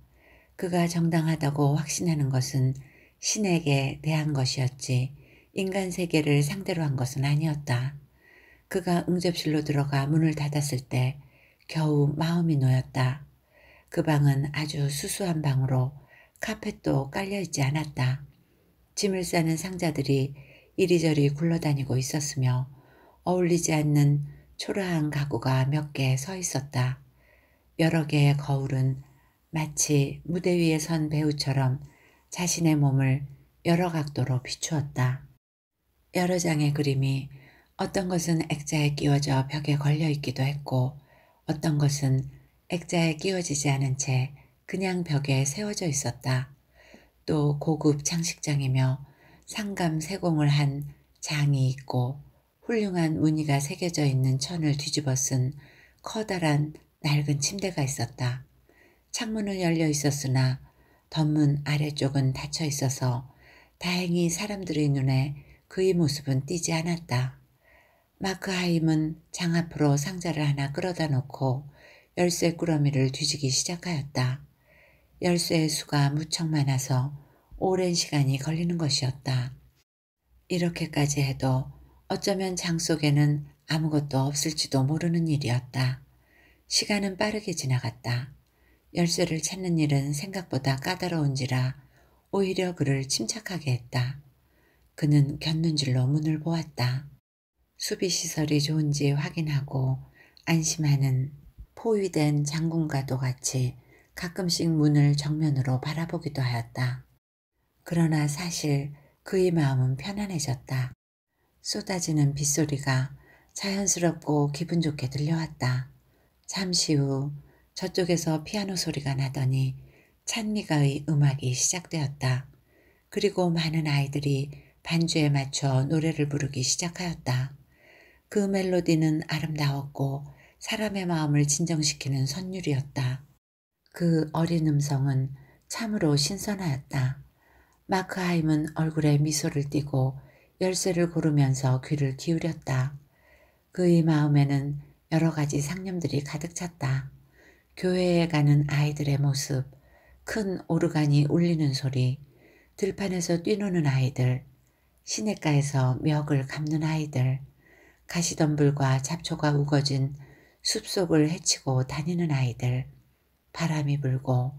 그가 정당하다고 확신하는 것은 신에게 대한 것이었지 인간 세계를 상대로 한 것은 아니었다. 그가 응접실로 들어가 문을 닫았을 때 겨우 마음이 놓였다. 그 방은 아주 수수한 방으로 카펫도 깔려있지 않았다. 짐을 싸는 상자들이 이리저리 굴러다니고 있었으며 어울리지 않는 초라한 가구가 몇 개 서 있었다. 여러 개의 거울은 마치 무대 위에 선 배우처럼 자신의 몸을 여러 각도로 비추었다. 여러 장의 그림이 어떤 것은 액자에 끼워져 벽에 걸려 있기도 했고 어떤 것은 액자에 끼워지지 않은 채 그냥 벽에 세워져 있었다. 또 고급 장식장이며 상감 세공을 한 장이 있고 훌륭한 무늬가 새겨져 있는 천을 뒤집어 쓴 커다란 낡은 침대가 있었다. 창문은 열려 있었으나 덧문 아래쪽은 닫혀 있어서 다행히 사람들의 눈에 그의 모습은 띄지 않았다. 마크하임은 장 앞으로 상자를 하나 끌어다 놓고 열쇠 꾸러미를 뒤지기 시작하였다. 열쇠의 수가 무척 많아서 오랜 시간이 걸리는 것이었다. 이렇게까지 해도 어쩌면 장 속에는 아무것도 없을지도 모르는 일이었다. 시간은 빠르게 지나갔다. 열쇠를 찾는 일은 생각보다 까다로운지라 오히려 그를 침착하게 했다. 그는 곁눈질로 문을 보았다. 수비시설이 좋은지 확인하고 안심하는 포위된 장군과도 같이 가끔씩 문을 정면으로 바라보기도 하였다. 그러나 사실 그의 마음은 편안해졌다. 쏟아지는 빗소리가 자연스럽고 기분 좋게 들려왔다. 잠시 후 저쪽에서 피아노 소리가 나더니 찬미가의 음악이 시작되었다. 그리고 많은 아이들이 반주에 맞춰 노래를 부르기 시작하였다. 그 멜로디는 아름다웠고 사람의 마음을 진정시키는 선율이었다. 그 어린 음성은 참으로 신선하였다. 마크하임은 얼굴에 미소를 띠고 열쇠를 고르면서 귀를 기울였다. 그의 마음에는 여러 가지 상념들이 가득 찼다. 교회에 가는 아이들의 모습, 큰 오르간이 울리는 소리, 들판에서 뛰노는 아이들, 시냇가에서 멱을 감는 아이들, 가시덤불과 잡초가 우거진 숲속을 헤치고 다니는 아이들, 바람이 불고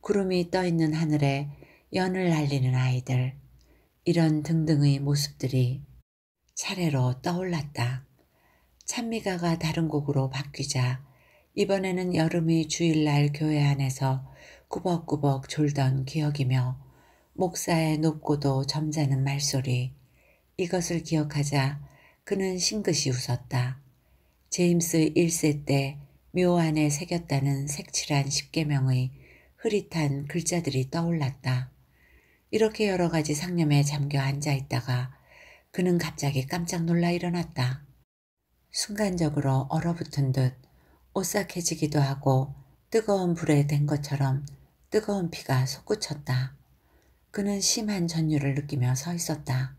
구름이 떠있는 하늘에 연을 날리는 아이들, 이런 등등의 모습들이 차례로 떠올랐다. 찬미가가 다른 곡으로 바뀌자 이번에는 여름의 주일날 교회 안에서 꾸벅꾸벅 졸던 기억이며 목사의 높고도 점잖은 말소리, 이것을 기억하자 그는 싱긋이 웃었다. 제임스 1세 때 묘 안에 새겼다는 색칠한 십계명의 흐릿한 글자들이 떠올랐다. 이렇게 여러 가지 상념에 잠겨 앉아 있다가 그는 갑자기 깜짝 놀라 일어났다. 순간적으로 얼어붙은 듯 오싹해지기도 하고 뜨거운 불에 댄 것처럼 뜨거운 피가 솟구쳤다. 그는 심한 전율을 느끼며 서 있었다.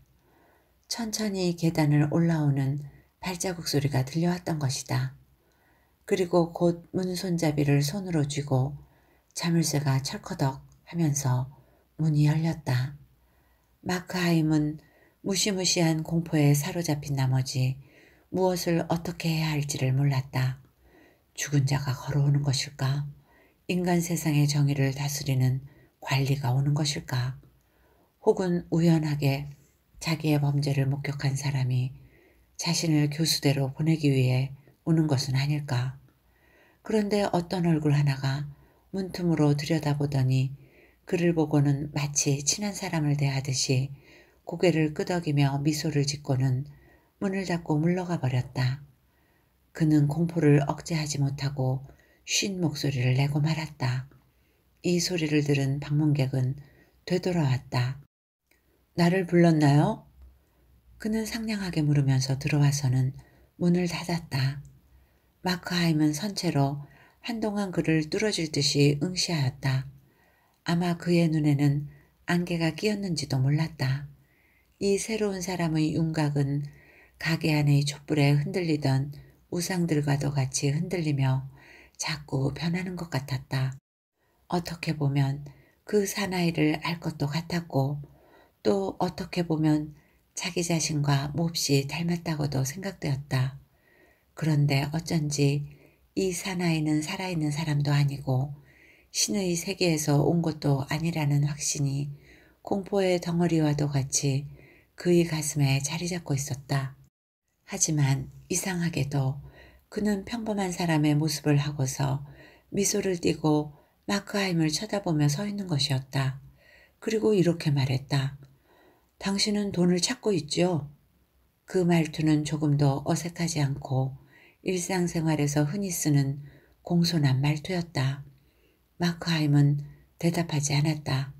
천천히 계단을 올라오는 발자국 소리가 들려왔던 것이다. 그리고 곧 문 손잡이를 손으로 쥐고 자물쇠가 철커덕 하면서 문이 열렸다. 마크하임은 무시무시한 공포에 사로잡힌 나머지 무엇을 어떻게 해야 할지를 몰랐다. 죽은 자가 걸어오는 것일까? 인간 세상의 정의를 다스리는 관리가 오는 것일까? 혹은 우연하게 자기의 범죄를 목격한 사람이 자신을 교수대로 보내기 위해 오는 것은 아닐까? 그런데 어떤 얼굴 하나가 문틈으로 들여다보더니 그를 보고는 마치 친한 사람을 대하듯이 고개를 끄덕이며 미소를 짓고는 문을 닫고 물러가 버렸다. 그는 공포를 억제하지 못하고 쉰 목소리를 내고 말았다. 이 소리를 들은 방문객은 되돌아왔다. 나를 불렀나요? 그는 상냥하게 물으면서 들어와서는 문을 닫았다. 마크하임은 선체로 한동안 그를 뚫어질 듯이 응시하였다. 아마 그의 눈에는 안개가 끼었는지도 몰랐다. 이 새로운 사람의 윤곽은 가게 안의 촛불에 흔들리던 우상들과도 같이 흔들리며 자꾸 변하는 것 같았다. 어떻게 보면 그 사나이를 알 것도 같았고 또 어떻게 보면 자기 자신과 몹시 닮았다고도 생각되었다. 그런데 어쩐지 이 사나이는 살아있는 사람도 아니고 신의 세계에서 온 것도 아니라는 확신이 공포의 덩어리와도 같이 그의 가슴에 자리 잡고 있었다. 하지만 이상하게도 그는 평범한 사람의 모습을 하고서 미소를 띠고 마크하임을 쳐다보며 서 있는 것이었다. 그리고 이렇게 말했다. 당신은 돈을 찾고 있죠? 그 말투는 조금도 어색하지 않고 일상생활에서 흔히 쓰는 공손한 말투였다. 마크하임은 대답하지 않았다.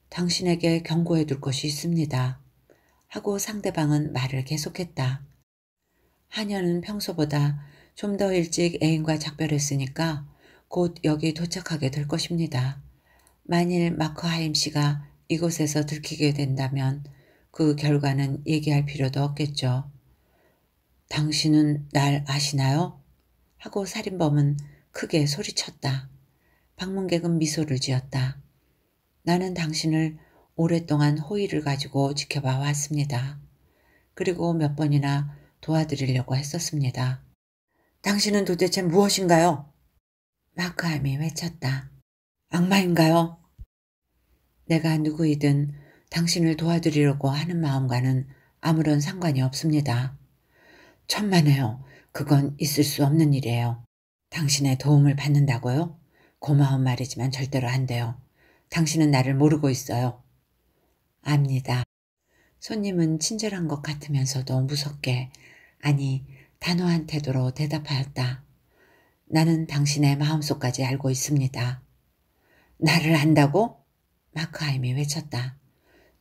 당신에게 경고해 둘 것이 있습니다. 하고 상대방은 말을 계속했다. 하녀는 평소보다 좀 더 일찍 애인과 작별했으니까 곧 여기 도착하게 될 것입니다. 만일 마크하임 씨가 이곳에서 들키게 된다면 그 결과는 얘기할 필요도 없겠죠. 당신은 날 아시나요? 하고 살인범은 크게 소리쳤다. 방문객은 미소를 지었다. 나는 당신을 오랫동안 호의를 가지고 지켜봐 왔습니다. 그리고 몇 번이나 도와드리려고 했었습니다. 당신은 도대체 무엇인가요? 마크함이 외쳤다. 악마인가요? 내가 누구이든 당신을 도와드리려고 하는 마음과는 아무런 상관이 없습니다. 천만에요. 그건 있을 수 없는 일이에요. 당신의 도움을 받는다고요? 고마운 말이지만 절대로 안 돼요. 당신은 나를 모르고 있어요. 압니다. 손님은 친절한 것 같으면서도 무섭게, 아니 단호한 태도로 대답하였다. 나는 당신의 마음속까지 알고 있습니다. 나를 안다고? 마크하임이 외쳤다.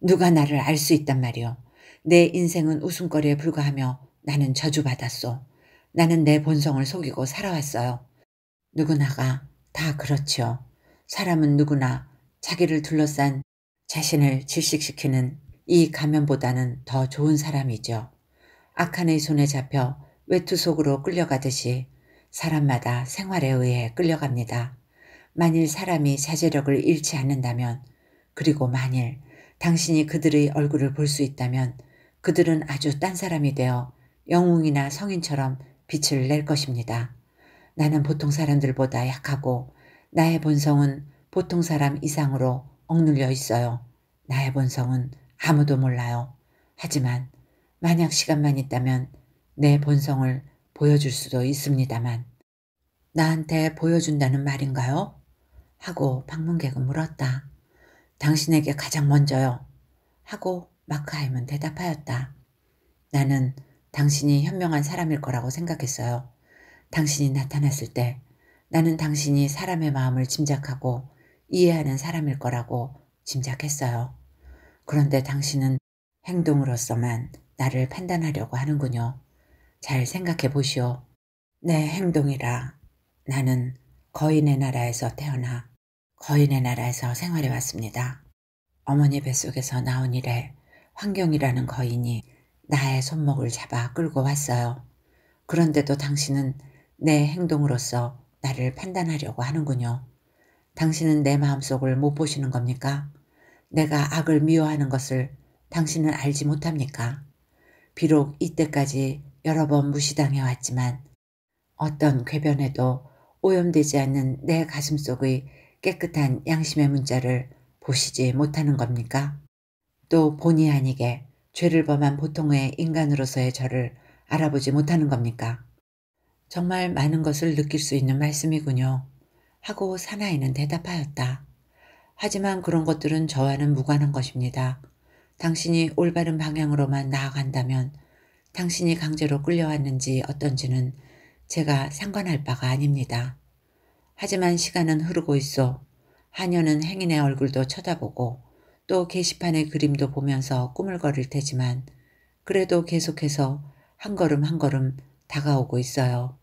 누가 나를 알 수 있단 말이오. 내 인생은 웃음거리에 불과하며 나는 저주받았소. 나는 내 본성을 속이고 살아왔어요. 누구나가 다 그렇지요. 사람은 누구나 자기를 둘러싼 자신을 질식시키는 이 가면보다는 더 좋은 사람이죠. 악한의 손에 잡혀 외투 속으로 끌려가듯이 사람마다 생활에 의해 끌려갑니다. 만일 사람이 자제력을 잃지 않는다면, 그리고 만일 당신이 그들의 얼굴을 볼 수 있다면 그들은 아주 딴 사람이 되어 영웅이나 성인처럼 빛을 낼 것입니다. 나는 보통 사람들보다 약하고 나의 본성은 보통 사람 이상으로 억눌려 있어요. 나의 본성은 아무도 몰라요. 하지만 만약 시간만 있다면 내 본성을 보여줄 수도 있습니다만. 나한테 보여준다는 말인가요? 하고 방문객은 물었다. 당신에게 가장 먼저요. 하고 마크하임은 대답하였다. 나는 당신이 현명한 사람일 거라고 생각했어요. 당신이 나타났을 때 나는 당신이 사람의 마음을 짐작하고 이해하는 사람일 거라고 짐작했어요. 그런데 당신은 행동으로서만 나를 판단하려고 하는군요. 잘 생각해 보시오. 내 행동이라 나는 거인의 나라에서 태어나 거인의 나라에서 생활해 왔습니다. 어머니 뱃속에서 나온 이래 환경이라는 거인이 나의 손목을 잡아 끌고 왔어요. 그런데도 당신은 내 행동으로서 나를 판단하려고 하는군요. 당신은 내 마음속을 못 보시는 겁니까? 내가 악을 미워하는 것을 당신은 알지 못합니까? 비록 이때까지 여러 번 무시당해 왔지만 어떤 궤변에도 오염되지 않는 내 가슴속의 깨끗한 양심의 문자를 보시지 못하는 겁니까? 또 본의 아니게 죄를 범한 보통의 인간으로서의 저를 알아보지 못하는 겁니까? 정말 많은 것을 느낄 수 있는 말씀이군요. 하고 사나이는 대답하였다. 하지만 그런 것들은 저와는 무관한 것입니다. 당신이 올바른 방향으로만 나아간다면 당신이 강제로 끌려왔는지 어떤지는 제가 상관할 바가 아닙니다. 하지만 시간은 흐르고 있어 하녀는 행인의 얼굴도 쳐다보고 또 게시판의 그림도 보면서 꾸물거릴 테지만 그래도 계속해서 한 걸음 한 걸음 다가오고 있어요.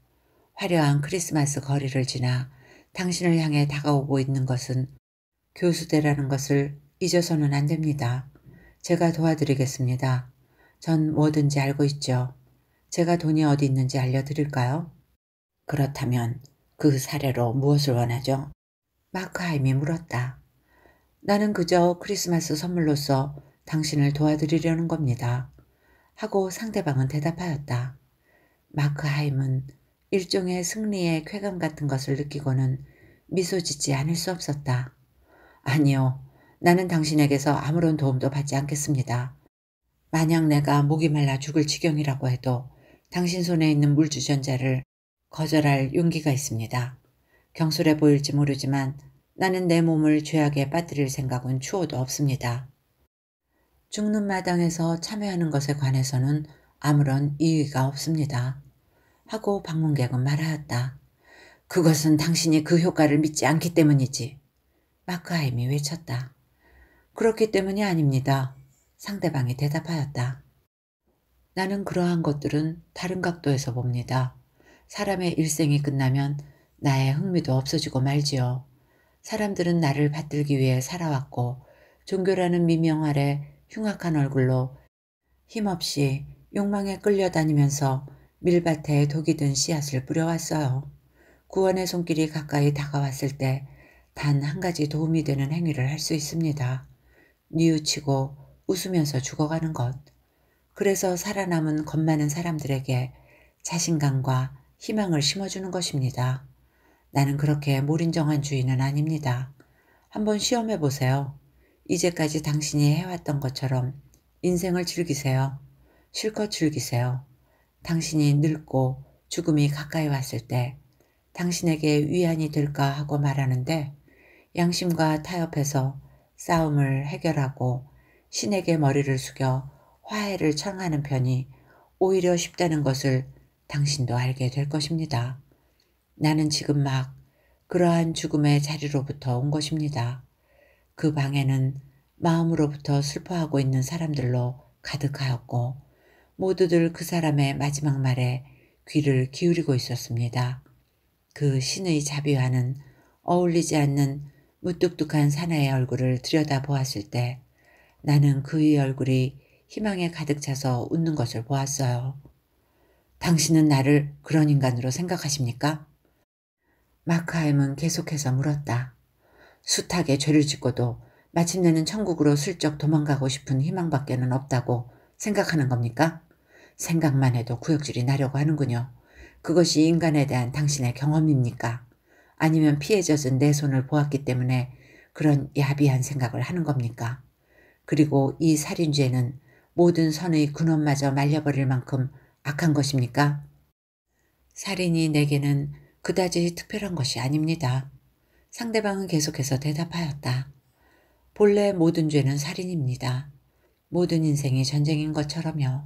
화려한 크리스마스 거리를 지나 당신을 향해 다가오고 있는 것은 교수대라는 것을 잊어서는 안 됩니다. 제가 도와드리겠습니다. 전 뭐든지 알고 있죠. 제가 돈이 어디 있는지 알려드릴까요? 그렇다면 그 사례로 무엇을 원하죠? 마크하임이 물었다. 나는 그저 크리스마스 선물로서 당신을 도와드리려는 겁니다. 하고 상대방은 대답하였다. 마크하임은 일종의 승리의 쾌감 같은 것을 느끼고는 미소 짓지 않을 수 없었다. 아니요. 나는 당신에게서 아무런 도움도 받지 않겠습니다. 만약 내가 목이 말라 죽을 지경이라고 해도 당신 손에 있는 물주전자를 거절할 용기가 있습니다. 경솔해 보일지 모르지만 나는 내 몸을 죄악에 빠뜨릴 생각은 추호도 없습니다. 죽는 마당에서 참여하는 것에 관해서는 아무런 이의가 없습니다. 하고 방문객은 말하였다. 그것은 당신이 그 효과를 믿지 않기 때문이지. 마크하임이 외쳤다. 그렇기 때문이 아닙니다. 상대방이 대답하였다. 나는 그러한 것들은 다른 각도에서 봅니다. 사람의 일생이 끝나면 나의 흥미도 없어지고 말지요. 사람들은 나를 받들기 위해 살아왔고 종교라는 미명 아래 흉악한 얼굴로 힘없이 욕망에 끌려다니면서 밀밭에 독이 든 씨앗을 뿌려왔어요. 구원의 손길이 가까이 다가왔을 때 단 한 가지 도움이 되는 행위를 할 수 있습니다. 뉘우치고 웃으면서 죽어가는 것. 그래서 살아남은 겁 많은 사람들에게 자신감과 희망을 심어주는 것입니다. 나는 그렇게 몰인정한 주의는 아닙니다. 한번 시험해 보세요. 이제까지 당신이 해왔던 것처럼 인생을 즐기세요. 실컷 즐기세요. 당신이 늙고 죽음이 가까이 왔을 때 당신에게 위안이 될까 하고 말하는데 양심과 타협해서 싸움을 해결하고 신에게 머리를 숙여 화해를 청하는 편이 오히려 쉽다는 것을 당신도 알게 될 것입니다. 나는 지금 막 그러한 죽음의 자리로부터 온 것입니다. 그 방에는 마음으로부터 슬퍼하고 있는 사람들로 가득하였고 모두들 그 사람의 마지막 말에 귀를 기울이고 있었습니다. 그 신의 자비와는 어울리지 않는 무뚝뚝한 사나이의 얼굴을 들여다보았을 때 나는 그의 얼굴이 희망에 가득 차서 웃는 것을 보았어요. 당신은 나를 그런 인간으로 생각하십니까? 마크하임은 계속해서 물었다. 숱하게 죄를 짓고도 마침내는 천국으로 슬쩍 도망가고 싶은 희망밖에는 없다고 생각하는 겁니까? 생각만 해도 구역질이 나려고 하는군요. 그것이 인간에 대한 당신의 경험입니까? 아니면 피해 젖은 내 손을 보았기 때문에 그런 야비한 생각을 하는 겁니까? 그리고 이 살인죄는 모든 선의 근원마저 말려버릴 만큼 악한 것입니까? 살인이 내게는 그다지 특별한 것이 아닙니다. 상대방은 계속해서 대답하였다. 본래 모든 죄는 살인입니다. 모든 인생이 전쟁인 것처럼요.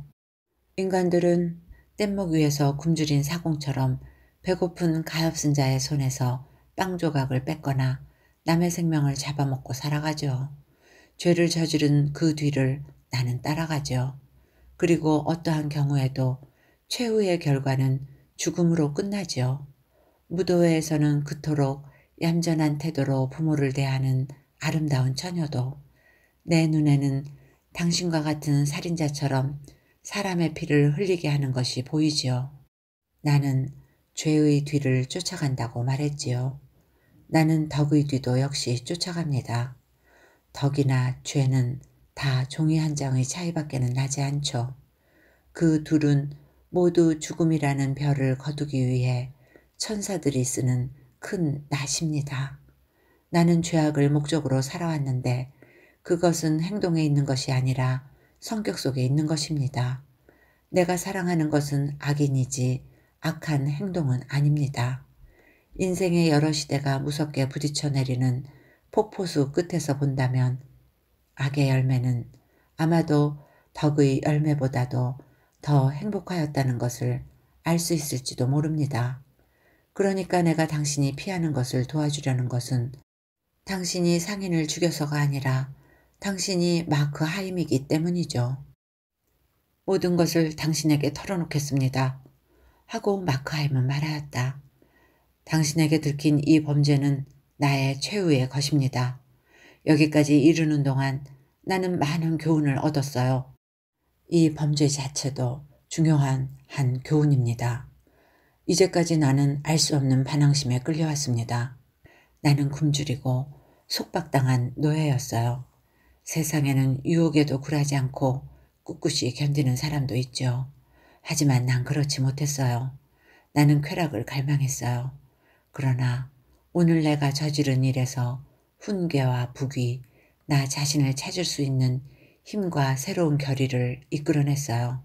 인간들은 뗏목 위에서 굶주린 사공처럼 배고픈 가엾은 자의 손에서 빵 조각을 뺏거나 남의 생명을 잡아먹고 살아가죠. 죄를 저지른 그 뒤를 나는 따라가죠. 그리고 어떠한 경우에도 최후의 결과는 죽음으로 끝나죠. 무도회에서는 그토록 얌전한 태도로 부모를 대하는 아름다운 처녀도 내 눈에는 당신과 같은 살인자처럼 사람의 피를 흘리게 하는 것이 보이지요. 나는 죄의 뒤를 쫓아간다고 말했지요. 나는 덕의 뒤도 역시 쫓아갑니다. 덕이나 죄는 다 종이 한 장의 차이밖에는 나지 않죠. 그 둘은 모두 죽음이라는 별을 거두기 위해 천사들이 쓰는 큰 낫입니다. 나는 죄악을 목적으로 살아왔는데 그것은 행동에 있는 것이 아니라 성격 속에 있는 것입니다. 내가 사랑하는 것은 악인이지 악한 행동은 아닙니다. 인생의 여러 시대가 무섭게 부딪혀 내리는 폭포수 끝에서 본다면 악의 열매는 아마도 덕의 열매보다도 더 행복하였다는 것을 알 수 있을지도 모릅니다. 그러니까 내가 당신이 피하는 것을 도와주려는 것은 당신이 상인을 죽여서가 아니라 당신이 마크 하임이기 때문이죠. 모든 것을 당신에게 털어놓겠습니다. 하고 마크 하임은 말하였다. 당신에게 들킨 이 범죄는 나의 최후의 것입니다. 여기까지 이르는 동안 나는 많은 교훈을 얻었어요. 이 범죄 자체도 중요한 한 교훈입니다. 이제까지 나는 알 수 없는 반항심에 끌려왔습니다. 나는 굶주리고 속박당한 노예였어요. 세상에는 유혹에도 굴하지 않고 꿋꿋이 견디는 사람도 있죠. 하지만 난 그렇지 못했어요. 나는 쾌락을 갈망했어요. 그러나 오늘 내가 저지른 일에서 훈계와 부귀, 나 자신을 찾을 수 있는 힘과 새로운 결의를 이끌어냈어요.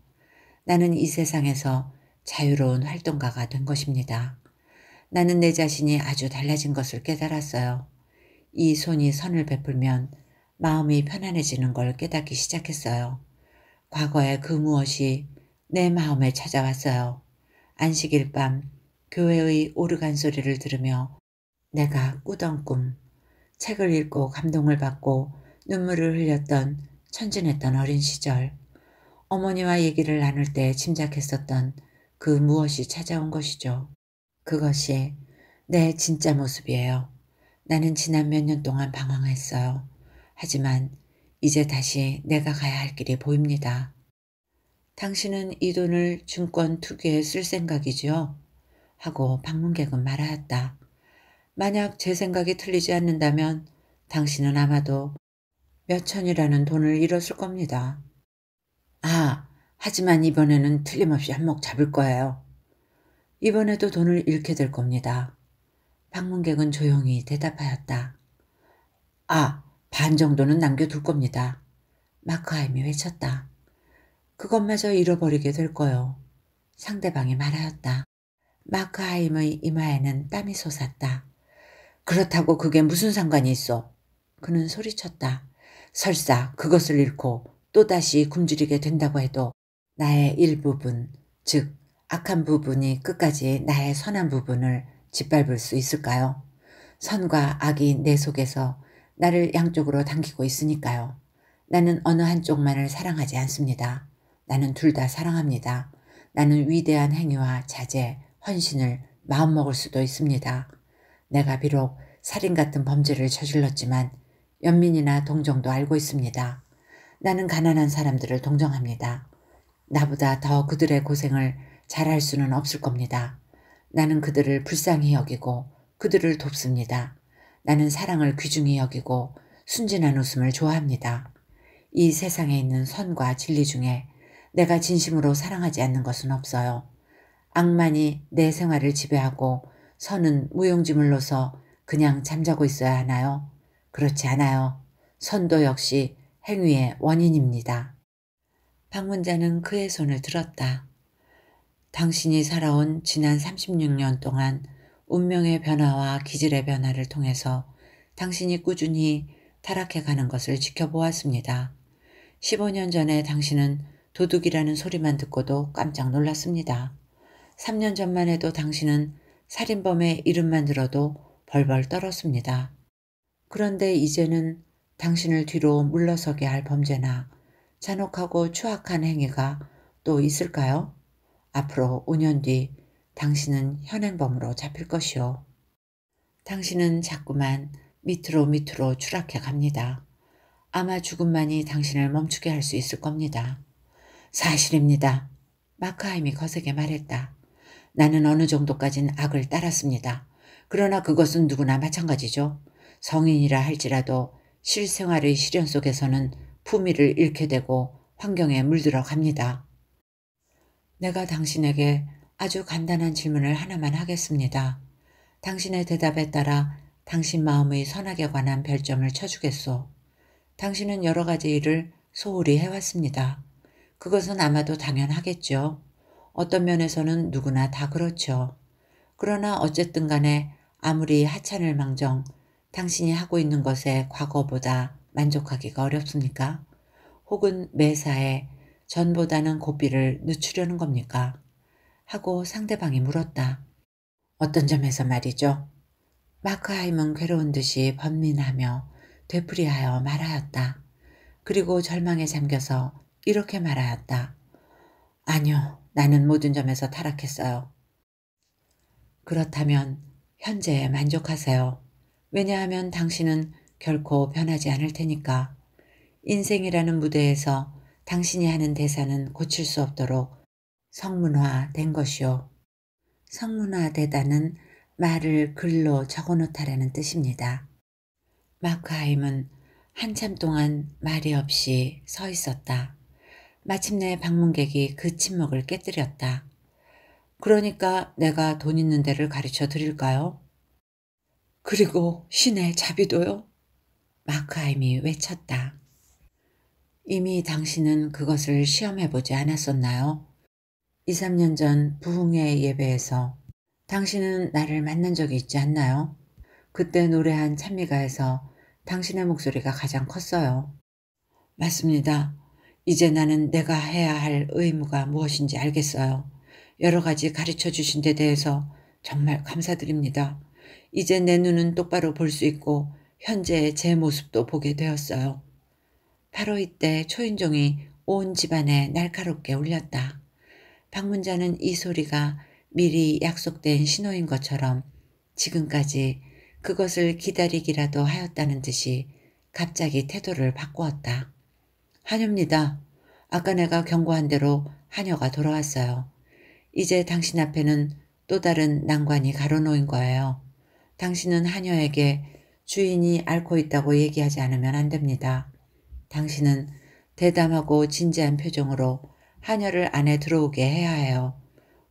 나는 이 세상에서 자유로운 활동가가 된 것입니다. 나는 내 자신이 아주 달라진 것을 깨달았어요. 이 손이 선을 베풀면 마음이 편안해지는 걸 깨닫기 시작했어요. 과거의 그 무엇이 내 마음에 찾아왔어요. 안식일 밤 교회의 오르간 소리를 들으며 내가 꾸던 꿈, 책을 읽고 감동을 받고 눈물을 흘렸던 천진했던 어린 시절, 어머니와 얘기를 나눌 때 짐작했었던 그 무엇이 찾아온 것이죠. 그것이 내 진짜 모습이에요. 나는 지난 몇 년 동안 방황했어요. 하지만 이제 다시 내가 가야 할 길이 보입니다. 당신은 이 돈을 증권 투기에 쓸 생각이지요? 하고 방문객은 말하였다. 만약 제 생각이 틀리지 않는다면 당신은 아마도 몇 천이라는 돈을 잃었을 겁니다. 아, 하지만 이번에는 틀림없이 한몫 잡을 거예요. 이번에도 돈을 잃게 될 겁니다. 방문객은 조용히 대답하였다. 아, 반 정도는 남겨둘 겁니다. 마크하임이 외쳤다. 그것마저 잃어버리게 될 거요. 상대방이 말하였다. 마크하임의 이마에는 땀이 솟았다. 그렇다고 그게 무슨 상관이 있어? 그는 소리쳤다. 설사 그것을 잃고 또다시 굶주리게 된다고 해도 나의 일부분, 즉 악한 부분이 끝까지 나의 선한 부분을 짓밟을 수 있을까요? 선과 악이 내 속에서 나를 양쪽으로 당기고 있으니까요. 나는 어느 한쪽만을 사랑하지 않습니다. 나는 둘 다 사랑합니다. 나는 위대한 행위와 자제, 헌신을 마음먹을 수도 있습니다. 내가 비록 살인 같은 범죄를 저질렀지만 연민이나 동정도 알고 있습니다. 나는 가난한 사람들을 동정합니다. 나보다 더 그들의 고생을 잘할 수는 없을 겁니다. 나는 그들을 불쌍히 여기고 그들을 돕습니다. 나는 사랑을 귀중히 여기고 순진한 웃음을 좋아합니다. 이 세상에 있는 선과 진리 중에 내가 진심으로 사랑하지 않는 것은 없어요. 악만이 내 생활을 지배하고 선은 무용지물로서 그냥 잠자고 있어야 하나요? 그렇지 않아요. 선도 역시 행위의 원인입니다. 방문자는 그의 손을 들었다. 당신이 살아온 지난 36년 동안 운명의 변화와 기질의 변화를 통해서 당신이 꾸준히 타락해 가는 것을 지켜보았습니다. 15년 전에 당신은 도둑이라는 소리만 듣고도 깜짝 놀랐습니다. 3년 전만 해도 당신은 살인범의 이름만 들어도 벌벌 떨었습니다. 그런데 이제는 당신을 뒤로 물러서게 할 범죄나 잔혹하고 추악한 행위가 또 있을까요? 앞으로 5년 뒤 당신은 현행범으로 잡힐 것이요. 당신은 자꾸만 밑으로 추락해 갑니다. 아마 죽음만이 당신을 멈추게 할 수 있을 겁니다. 사실입니다. 마크하임이 거세게 말했다. 나는 어느 정도까진 악을 따랐습니다. 그러나 그것은 누구나 마찬가지죠. 성인이라 할지라도 실생활의 시련 속에서는 품위를 잃게 되고 환경에 물들어 갑니다. 내가 당신에게 아주 간단한 질문을 하나만 하겠습니다. 당신의 대답에 따라 당신 마음의 선악에 관한 별점을 쳐주겠소. 당신은 여러 가지 일을 소홀히 해왔습니다. 그것은 아마도 당연하겠죠. 어떤 면에서는 누구나 다 그렇죠. 그러나 어쨌든 간에 아무리 하찮을 망정 당신이 하고 있는 것에 과거보다 만족하기가 어렵습니까? 혹은 매사에 전보다는 고삐를 늦추려는 겁니까? 하고 상대방이 물었다. 어떤 점에서 말이죠? 마크하임은 괴로운 듯이 번민하며 되풀이하여 말하였다. 그리고 절망에 잠겨서 이렇게 말하였다. 아니요, 나는 모든 점에서 타락했어요. 그렇다면 현재에 만족하세요. 왜냐하면 당신은 결코 변하지 않을 테니까. 인생이라는 무대에서 당신이 하는 대사는 고칠 수 없도록 성문화된 것이요. 성문화되다는 말을 글로 적어놓다라는 뜻입니다. 마크하임은 한참 동안 말이 없이 서 있었다. 마침내 방문객이 그 침묵을 깨뜨렸다. 그러니까 내가 돈 있는 데를 가르쳐 드릴까요? 그리고 신의 자비도요? 마크하임이 외쳤다. 이미 당신은 그것을 시험해보지 않았었나요? 2, 3년 전 부흥회 예배에서 당신은 나를 만난 적이 있지 않나요? 그때 노래한 찬미가에서 당신의 목소리가 가장 컸어요. 맞습니다. 이제 나는 내가 해야 할 의무가 무엇인지 알겠어요. 여러 가지 가르쳐 주신 데 대해서 정말 감사드립니다. 이제 내 눈은 똑바로 볼 수 있고 현재의 제 모습도 보게 되었어요. 바로 이때 초인종이 온 집안에 날카롭게 울렸다. 방문자는 이 소리가 미리 약속된 신호인 것처럼 지금까지 그것을 기다리기라도 하였다는 듯이 갑자기 태도를 바꾸었다. 하녀입니다. 아까 내가 경고한 대로 하녀가 돌아왔어요. 이제 당신 앞에는 또 다른 난관이 가로놓인 거예요. 당신은 하녀에게 주인이 앓고 있다고 얘기하지 않으면 안 됩니다. 당신은 대담하고 진지한 표정으로 하녀를 안에 들어오게 해야 해요.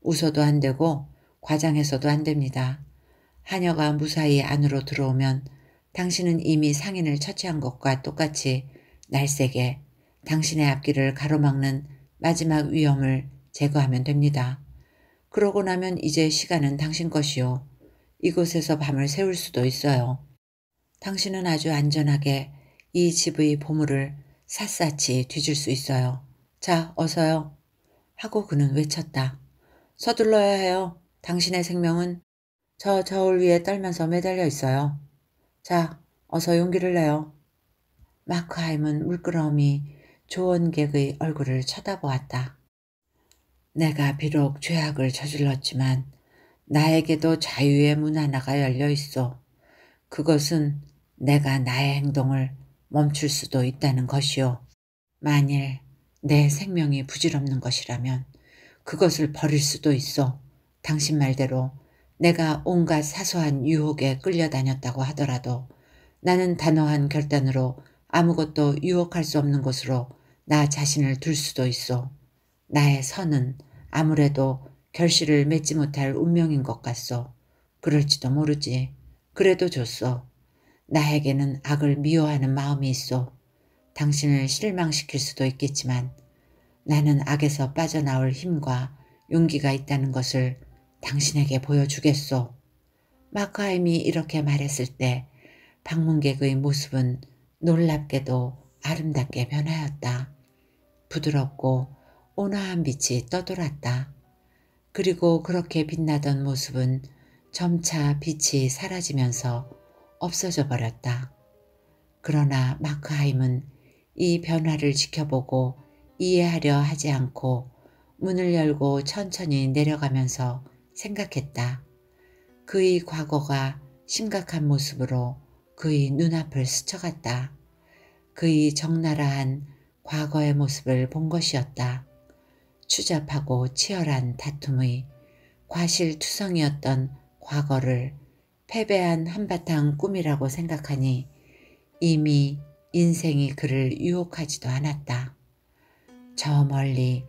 웃어도 안 되고 과장해서도 안 됩니다. 하녀가 무사히 안으로 들어오면 당신은 이미 상인을 처치한 것과 똑같이 날쌔게 당신의 앞길을 가로막는 마지막 위험을 제거하면 됩니다. 그러고 나면 이제 시간은 당신 것이요. 이곳에서 밤을 새울 수도 있어요. 당신은 아주 안전하게 이 집의 보물을 샅샅이 뒤질 수 있어요. 자, 어서요. 하고 그는 외쳤다. 서둘러야 해요. 당신의 생명은 저 저울 위에 떨면서 매달려 있어요. 자, 어서 용기를 내요. 마크하임은 물끄러미 조언객의 얼굴을 쳐다보았다. 내가 비록 죄악을 저질렀지만 나에게도 자유의 문 하나가 열려 있어. 그것은 내가 나의 행동을 멈출 수도 있다는 것이요. 만일 내 생명이 부질없는 것이라면 그것을 버릴 수도 있어. 당신 말대로 내가 온갖 사소한 유혹에 끌려다녔다고 하더라도 나는 단호한 결단으로 아무것도 유혹할 수 없는 곳으로 나 자신을 둘 수도 있어. 나의 선은 아무래도 결실을 맺지 못할 운명인 것 같소. 그럴지도 모르지. 그래도 좋소. 나에게는 악을 미워하는 마음이 있소. 당신을 실망시킬 수도 있겠지만 나는 악에서 빠져나올 힘과 용기가 있다는 것을 당신에게 보여주겠소. 마크하임이 이렇게 말했을 때 방문객의 모습은 놀랍게도 아름답게 변하였다. 부드럽고 온화한 빛이 떠돌았다. 그리고 그렇게 빛나던 모습은 점차 빛이 사라지면서 없어져 버렸다. 그러나 마크하임은 이 변화를 지켜보고 이해하려 하지 않고 문을 열고 천천히 내려가면서 생각했다. 그의 과거가 심각한 모습으로 그의 눈앞을 스쳐갔다. 그의 적나라한 과거의 모습을 본 것이었다. 추잡하고 치열한 다툼의 과실투성이었던 과거를 패배한 한바탕 꿈이라고 생각하니 이미 인생이 그를 유혹하지도 않았다. 저 멀리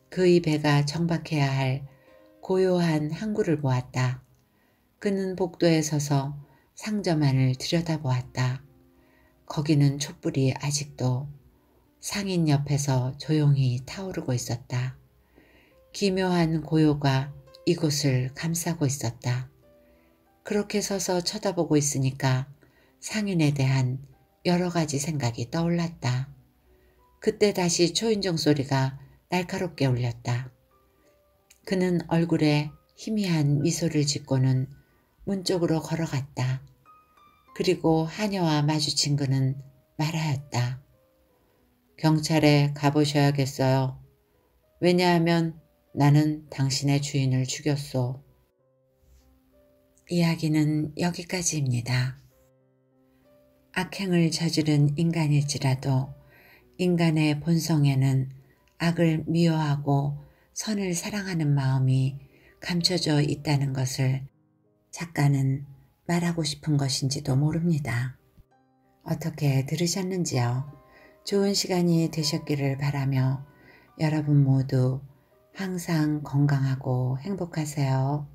그의 배가 정박해야 할 고요한 항구를 보았다. 그는 복도에 서서 상점안을 들여다보았다. 거기는 촛불이 아직도 상인 옆에서 조용히 타오르고 있었다. 기묘한 고요가 이곳을 감싸고 있었다. 그렇게 서서 쳐다보고 있으니까 상인에 대한 여러 가지 생각이 떠올랐다. 그때 다시 초인종 소리가 날카롭게 울렸다. 그는 얼굴에 희미한 미소를 짓고는 문 쪽으로 걸어갔다. 그리고 하녀와 마주친 그는 말하였다. 경찰에 가보셔야겠어요. 왜냐하면 나는 당신의 주인을 죽였소. 이야기는 여기까지입니다. 악행을 저지른 인간일지라도 인간의 본성에는 악을 미워하고 선을 사랑하는 마음이 감춰져 있다는 것을 작가는 말하고 싶은 것인지도 모릅니다. 어떻게 들으셨는지요? 좋은 시간이 되셨기를 바라며 여러분 모두 항상 건강하고 행복하세요.